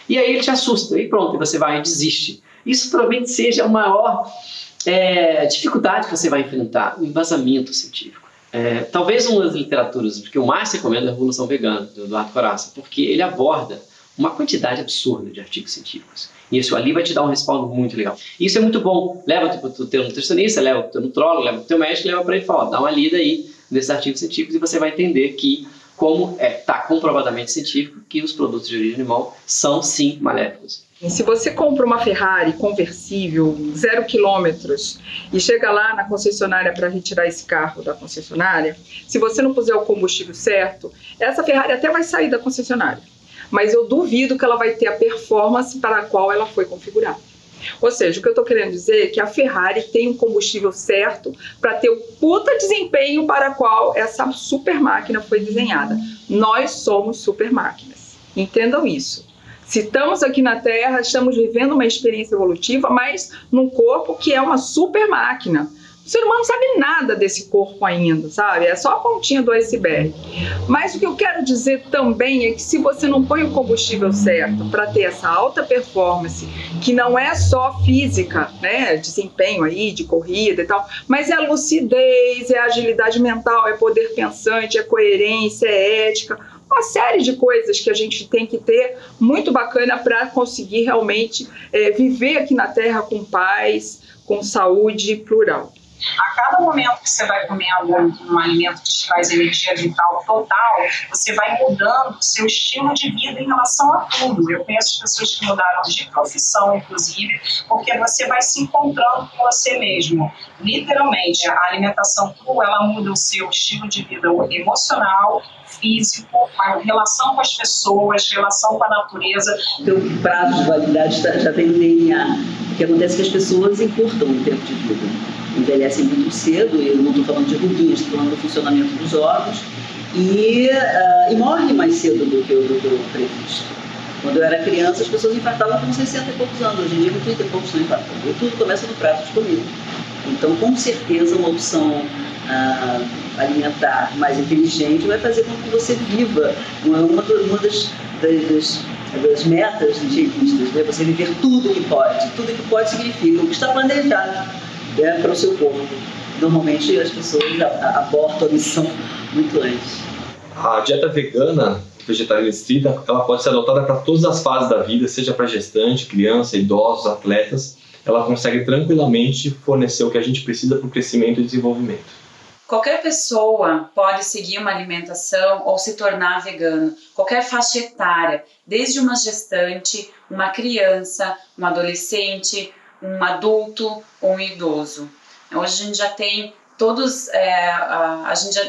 E aí ele te assusta, e pronto, você vai e desiste. Isso provavelmente seja a maior dificuldade que você vai enfrentar, o embasamento científico. Talvez uma das literaturas que eu mais recomendo é a Revolução Vegana, do Eduardo Corazza, porque ele aborda uma quantidade absurda de artigos científicos. E isso ali vai te dar um respaldo muito legal. E isso é muito bom. Leva para o teu nutricionista, leva para o teu nutrólogo, leva para o teu médico, leva para ele e fala, dá uma lida aí nesses artigos científicos e você vai entender que como está comprovadamente científico que os produtos de origem animal são sim maléficos. E se você compra uma Ferrari conversível, 0 quilômetros, e chega lá na concessionária para retirar esse carro da concessionária, se você não puser o combustível certo, essa Ferrari até vai sair da concessionária. Mas eu duvido que ela vai ter a performance para a qual ela foi configurada. Ou seja, o que eu estou querendo dizer é que a Ferrari tem um combustível certo para ter o puta desempenho para a qual essa super máquina foi desenhada. Nós somos super máquinas. Entendam isso. Se estamos aqui na Terra, estamos vivendo uma experiência evolutiva, mas num corpo que é uma super máquina. O ser humano não sabe nada desse corpo ainda, sabe? É só a pontinha do iceberg. Mas o que eu quero dizer também é que se você não põe o combustível certo para ter essa alta performance, que não é só física, né? Desempenho aí de corrida e tal, mas é lucidez, é agilidade mental, é poder pensante, é coerência, é ética, uma série de coisas que a gente tem que ter muito bacana para conseguir realmente viver aqui na Terra com paz, com saúde plural. A cada momento que você vai comendo um alimento que te traz energia vital total, você vai mudando o seu estilo de vida em relação a tudo. Eu conheço pessoas que mudaram de profissão, inclusive, porque você vai se encontrando com você mesmo. Literalmente, a alimentação crua, ela muda o seu estilo de vida emocional, físico, a relação com as pessoas, relação com a natureza. O prazo de validade já tem no DNA. O que acontece é que as pessoas encurtam o tempo de vida. Envelhecem muito cedo, e eu não estou falando de ruguinhos, estou falando do funcionamento dos órgãos, e morrem mais cedo do que o previsto. Quando eu era criança, as pessoas infartavam com 60 e poucos anos, hoje em dia com 30 e poucos estão infartando. E tudo começa no prato de comida. Então, com certeza, uma opção alimentar mais inteligente vai fazer com que você viva uma das metas higienistas, né? Você viver tudo que pode significa o que está planejado para o seu corpo. normalmente as pessoas abortam a missão muito antes. A dieta vegana, vegetariana estrita, ela pode ser adotada para todas as fases da vida, seja para gestante, criança, idosos, atletas. Ela consegue tranquilamente fornecer o que a gente precisa para o crescimento e desenvolvimento. Qualquer pessoa pode seguir uma alimentação ou se tornar vegano, qualquer faixa etária, desde uma gestante, uma criança, um adolescente, um adulto ou um idoso. Hoje a gente já tem todos,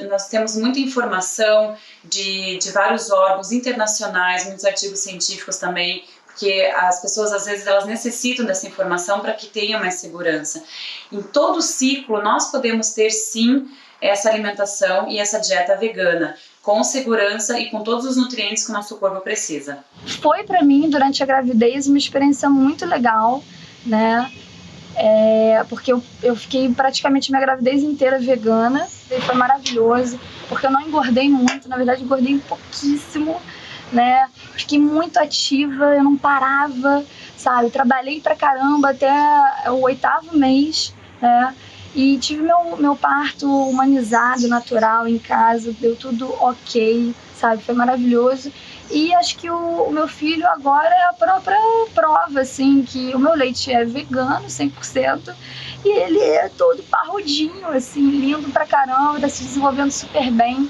nós temos muita informação de vários órgãos internacionais, muitos artigos científicos também, porque as pessoas às vezes elas necessitam dessa informação para que tenham mais segurança. Em todo o ciclo nós podemos ter sim essa alimentação e essa dieta vegana, com segurança e com todos os nutrientes que o nosso corpo precisa. Foi para mim, durante a gravidez, uma experiência muito legal, né? Porque eu fiquei praticamente minha gravidez inteira vegana, e foi maravilhoso, porque eu não engordei muito, na verdade engordei pouquíssimo, né? Fiquei muito ativa, eu não parava, sabe? Trabalhei pra caramba até o 8º mês, né? E tive meu parto humanizado, natural, em casa, deu tudo ok, sabe? Foi maravilhoso. E acho que o meu filho agora é a própria prova, assim, que o meu leite é vegano, 100%, e ele é todo parrudinho, assim, lindo pra caramba, tá se desenvolvendo super bem.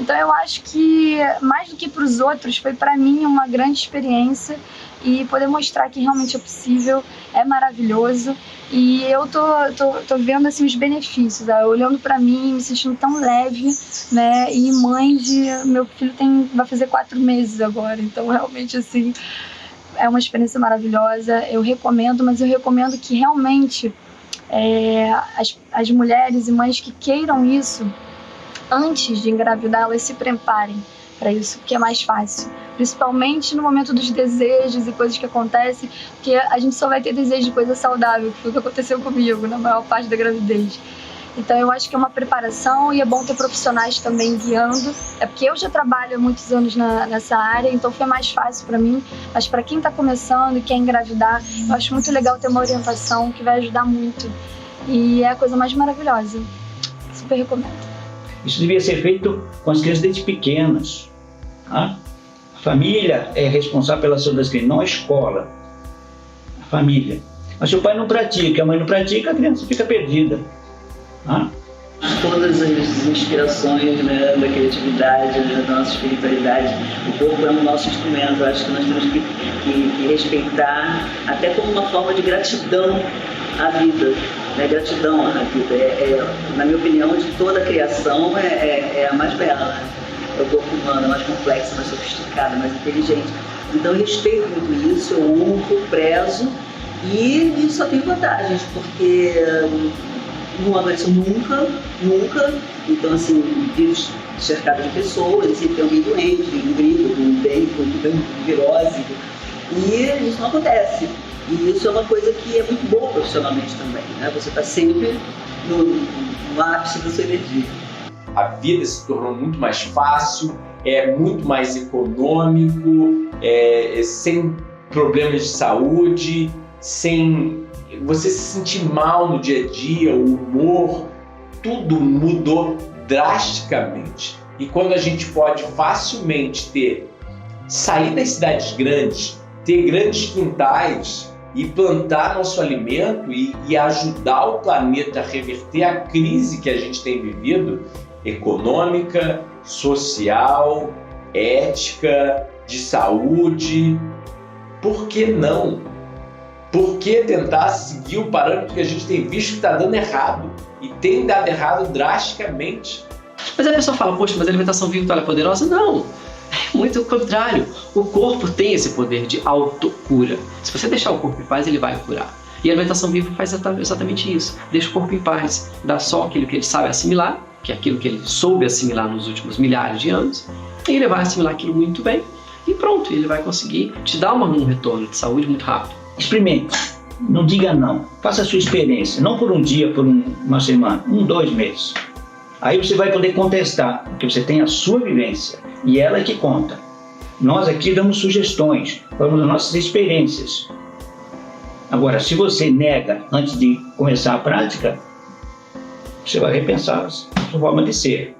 Então eu acho que, mais do que para os outros, foi para mim uma grande experiência, e poder mostrar que realmente é possível, é maravilhoso. E eu tô vendo assim os benefícios, olhando para mim, me sentindo tão leve, né? E mãe meu filho vai fazer 4 meses agora, então realmente assim é uma experiência maravilhosa. Eu recomendo, mas eu recomendo que realmente as mulheres e mães que queiram isso, antes de engravidar, elas se preparem para isso, porque é mais fácil. Principalmente no momento dos desejos e coisas que acontecem, porque a gente só vai ter desejo de coisa saudável, que foi o que aconteceu comigo na maior parte da gravidez. Então eu acho que é uma preparação, e é bom ter profissionais também guiando. É porque eu já trabalho há muitos anos nessa área, então foi mais fácil para mim. Mas para quem está começando e quer engravidar, eu acho muito legal ter uma orientação que vai ajudar muito. E é a coisa mais maravilhosa. Super recomendo. Isso devia ser feito com as crianças desde pequenas. Tá? A família é responsável pela saúde das crianças, não a escola. A família. Mas se o pai não pratica, a mãe não pratica, a criança fica perdida. Tá? Todas as inspirações, né, da criatividade, da nossa espiritualidade, o corpo é o nosso instrumento. Eu acho que nós temos que respeitar, até como uma forma de gratidão à vida. Né? Gratidão à vida. Na minha opinião, de toda a criação, é a mais bela. É o corpo humano, é mais complexo, mais sofisticado, mais inteligente. Então eu respeito muito isso, eu honro, prezo, e só tem vantagens, porque não adoeceu nunca. Então, assim, vivo cercado de pessoas, e sempre tem alguém doente, um gripe, um dengue, um virose, e isso não acontece. E isso é uma coisa que é muito boa profissionalmente também, né? Você está sempre no ápice da sua energia. A vida se tornou muito mais fácil, é muito mais econômico, sem problemas de saúde, sem você se sentir mal no dia a dia, o humor, tudo mudou drasticamente. E quando a gente pode facilmente sair das cidades grandes, ter grandes quintais e plantar nosso alimento e ajudar o planeta a reverter a crise que a gente tem vivido, econômica, social, ética, de saúde, por que não? Por que tentar seguir o parâmetro que a gente tem visto que está dando errado? E tem dado errado drasticamente. Mas a pessoa fala, poxa, mas a alimentação viva é poderosa? Não, é muito o contrário. O corpo tem esse poder de autocura. Se você deixar o corpo em paz, ele vai curar. E a alimentação viva faz exatamente isso. Deixa o corpo em paz, dá só aquilo que ele sabe assimilar, que é aquilo que ele soube assimilar nos últimos milhares de anos, e ele vai assimilar aquilo muito bem, e pronto, ele vai conseguir te dar um retorno de saúde muito rápido. Experimente, não diga não, faça a sua experiência, não por um dia, por uma semana, 2 meses. Aí você vai poder contestar, porque você tem a sua vivência, e ela é que conta. Nós aqui damos sugestões, falamos das nossas experiências. Agora, se você nega antes de começar a prática, você vai repensar a sua forma de ser.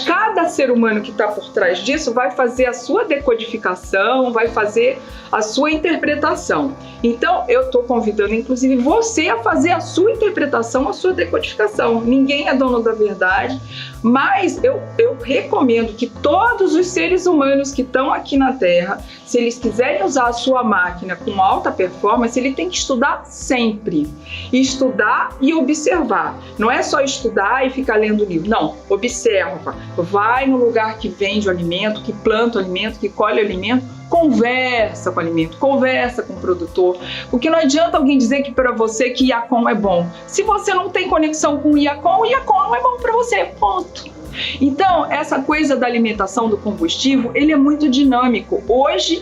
Cada ser humano que está por trás disso vai fazer a sua decodificação, vai fazer a sua interpretação. Então, eu estou convidando, inclusive, você a fazer a sua interpretação, a sua decodificação. Ninguém é dono da verdade, mas eu recomendo que todos os seres humanos que estão aqui na Terra, se eles quiserem usar a sua máquina com alta performance, ele tem que estudar sempre. Estudar e observar. Não é só estudar e ficar lendo livro. Não, observa. Vai no lugar que vende o alimento, que planta o alimento, que colhe o alimento, conversa com o alimento, conversa com o produtor, porque não adianta alguém dizer que para você que Iacom é bom. Se você não tem conexão com o Iacom não é bom para você, ponto. Então, essa coisa da alimentação do combustível, ele é muito dinâmico. Hoje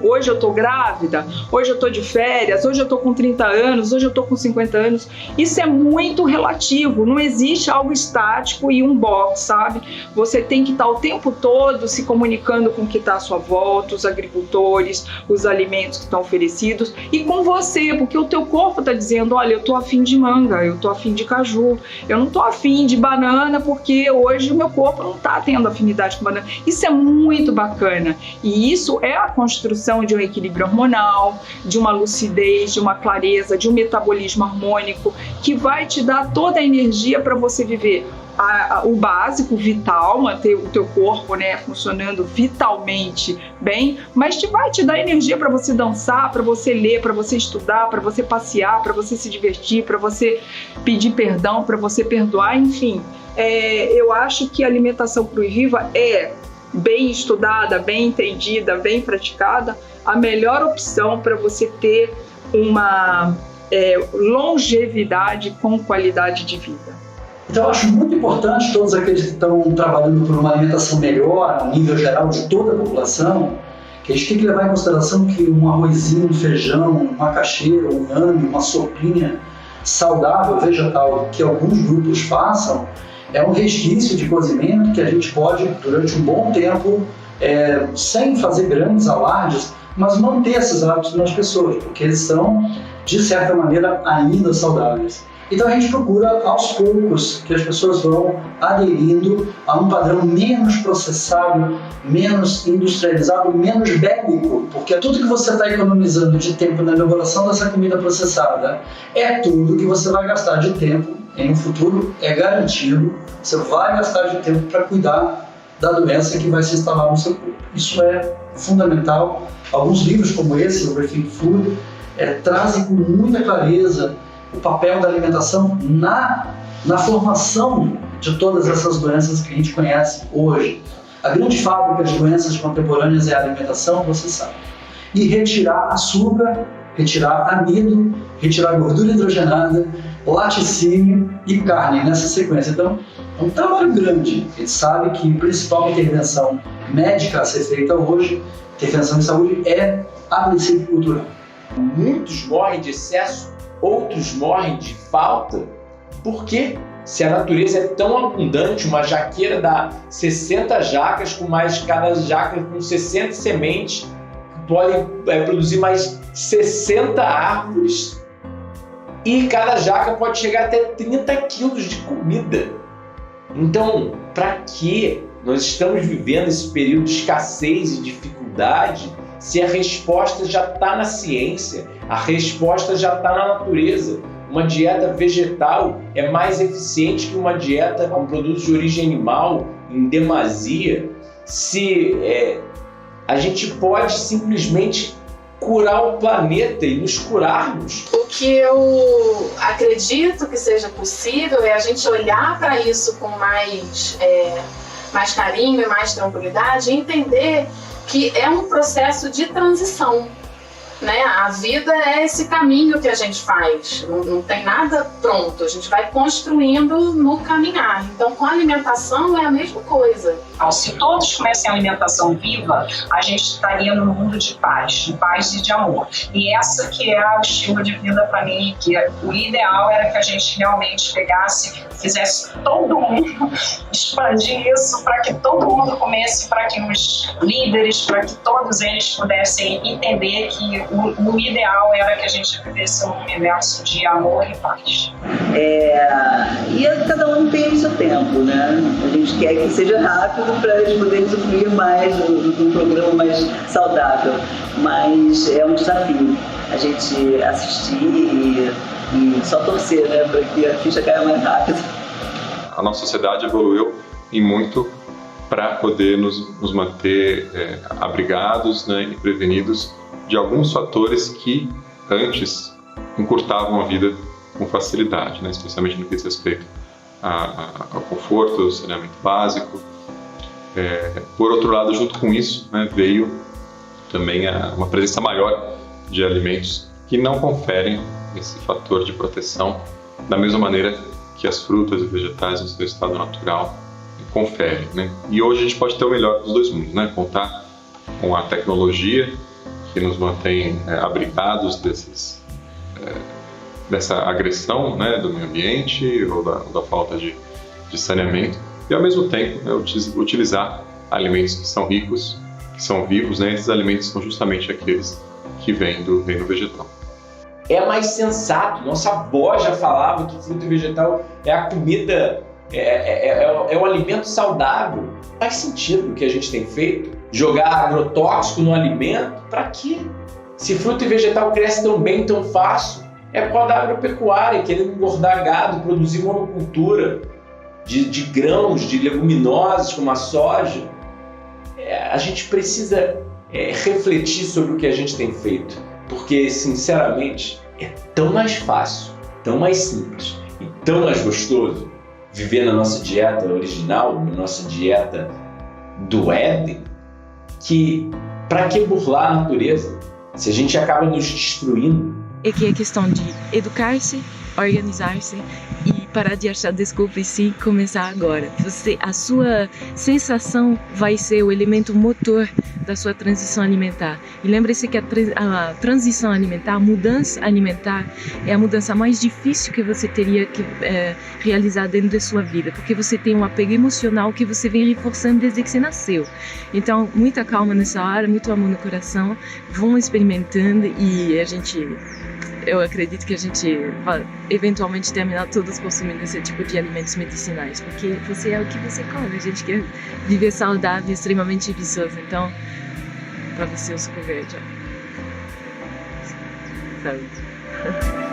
hoje eu tô grávida, hoje eu tô de férias, hoje eu tô com 30 anos, hoje eu tô com 50 anos. Isso é muito relativo, não existe algo estático e um box, sabe? Você tem que estar o tempo todo se comunicando com o que está à sua volta, os agricultores, os alimentos que estão oferecidos e com você, porque o teu corpo está dizendo, olha, eu tô afim de manga, eu tô afim de caju, eu não tô afim de banana porque hoje o meu corpo não está tendo afinidade com banana. Isso é muito bacana e isso é a construção de um equilíbrio hormonal, de uma lucidez, de uma clareza, de um metabolismo harmônico que vai te dar toda a energia para você viver o básico, vital, manter o teu corpo, né, funcionando vitalmente bem, mas vai te dar energia para você dançar, para você ler, para você estudar, para você passear, para você se divertir, para você pedir perdão, para você perdoar, enfim. Eu acho que a alimentação crua e viva é bem estudada, bem entendida, bem praticada, a melhor opção para você ter uma longevidade com qualidade de vida. Então eu acho muito importante todos aqueles que estão trabalhando por uma alimentação melhor, a nível geral de toda a população, que a gente tem que levar em consideração que um arrozinho, um feijão, um macaxeira, um inhame, uma sopinha saudável, vegetal, que alguns grupos façam, é um resquício de cozimento que a gente pode, durante um bom tempo, sem fazer grandes alardes, mas manter esses hábitos nas pessoas, porque eles são, de certa maneira, ainda saudáveis. Então a gente procura, aos poucos, que as pessoas vão aderindo a um padrão menos processado, menos industrializado, menos bélico, porque tudo que você está economizando de tempo na elaboração dessa comida processada é tudo que você vai gastar de tempo em um futuro, é garantido, você vai gastar de tempo para cuidar da doença que vai se instalar no seu corpo. Isso é fundamental. Alguns livros como esse, o Rethink Food, trazem com muita clareza o papel da alimentação na formação de todas essas doenças que a gente conhece hoje. A grande fábrica de doenças contemporâneas é a alimentação, você sabe. E retirar açúcar, retirar amido, retirar gordura hidrogenada, laticínio e carne nessa sequência. Então, é um trabalho grande. A gente sabe que a principal intervenção médica a ser feita hoje, intervenção de saúde, é a princípio cultural. Muitos morrem de excesso, outros morrem de falta. Por quê? Se a natureza é tão abundante, uma jaqueira dá 60 jacas, com mais cada jaca com 60 sementes, podem produzir mais 60 árvores, e cada jaca pode chegar até 30 quilos de comida. Então, para que nós estamos vivendo esse período de escassez e dificuldade, se a resposta já está na ciência, a resposta já está na natureza? Uma dieta vegetal é mais eficiente que uma dieta com produtos de origem animal em demasia. Se a gente pode simplesmente curar o planeta e nos curarmos. O que eu acredito que seja possível é a gente olhar para isso com mais carinho e mais tranquilidade e entender que é um processo de transição, né? A vida é esse caminho que a gente faz, não tem nada pronto, a gente vai construindo no caminhar. Então, com a alimentação é a mesma coisa. Se todos tivessem alimentação viva, a gente estaria num mundo de paz e de amor. E essa que é o estilo de vida para mim, que o ideal era que a gente realmente pegasse, fizesse todo mundo expandir isso, para que todo mundo comece, para que os líderes, para que todos eles pudessem entender que o ideal era que a gente vivesse um universo de amor e paz. E cada um tem o seu tempo, né? A gente quer que seja rápido para eles poderem usufruir mais de um programa mais saudável, mas é um desafio a gente assistir e só torcer, né, para que a ficha caia mais rápido. A nossa sociedade evoluiu em muito para poder nos manter abrigados, né, e prevenidos de alguns fatores que antes encurtavam a vida com facilidade, né, especialmente no que diz respeito ao conforto, ao saneamento básico. Por outro lado, junto com isso, né, veio também uma presença maior de alimentos que não conferem esse fator de proteção da mesma maneira que as frutas e vegetais no seu estado natural conferem, né? E hoje a gente pode ter o melhor dos dois mundos, né? Contar com a tecnologia que nos mantém abrigados dessa agressão, né, do meio ambiente ou da falta de saneamento, e ao mesmo tempo, né, utilizar alimentos que são ricos, que são vivos, né? Esses alimentos são justamente aqueles que vêm do reino vegetal. É mais sensato. Nossa avó já falava que fruta e vegetal é a comida, é o alimento saudável. Faz sentido o que a gente tem feito? Jogar agrotóxico no alimento? Para quê? Se fruta e vegetal cresce tão bem, tão fácil, é por causa da agropecuária, querendo engordar gado, produzir monocultura de grãos, de leguminosas como a soja. A gente precisa refletir sobre o que a gente tem feito, porque, sinceramente, é tão mais fácil, tão mais simples e tão mais gostoso viver na nossa dieta original, na nossa dieta do Éden, que para que burlar a natureza se a gente acaba nos destruindo? É que é questão de educar-se, organizar-se e parar de achar desculpa e sim começar agora. A sua sensação vai ser o elemento motor da sua transição alimentar. E lembre-se que a transição alimentar, a mudança alimentar é a mudança mais difícil que você teria que realizar dentro da sua vida, porque você tem um apego emocional que você vem reforçando desde que você nasceu. Então, muita calma nessa hora, muito amor no coração, vão experimentando e eu acredito que a gente vai eventualmente terminar todos consumindo esse tipo de alimentos medicinais, porque você é o que você come, a gente quer viver saudável, extremamente viçoso, então, para você o suco verde. Saúde.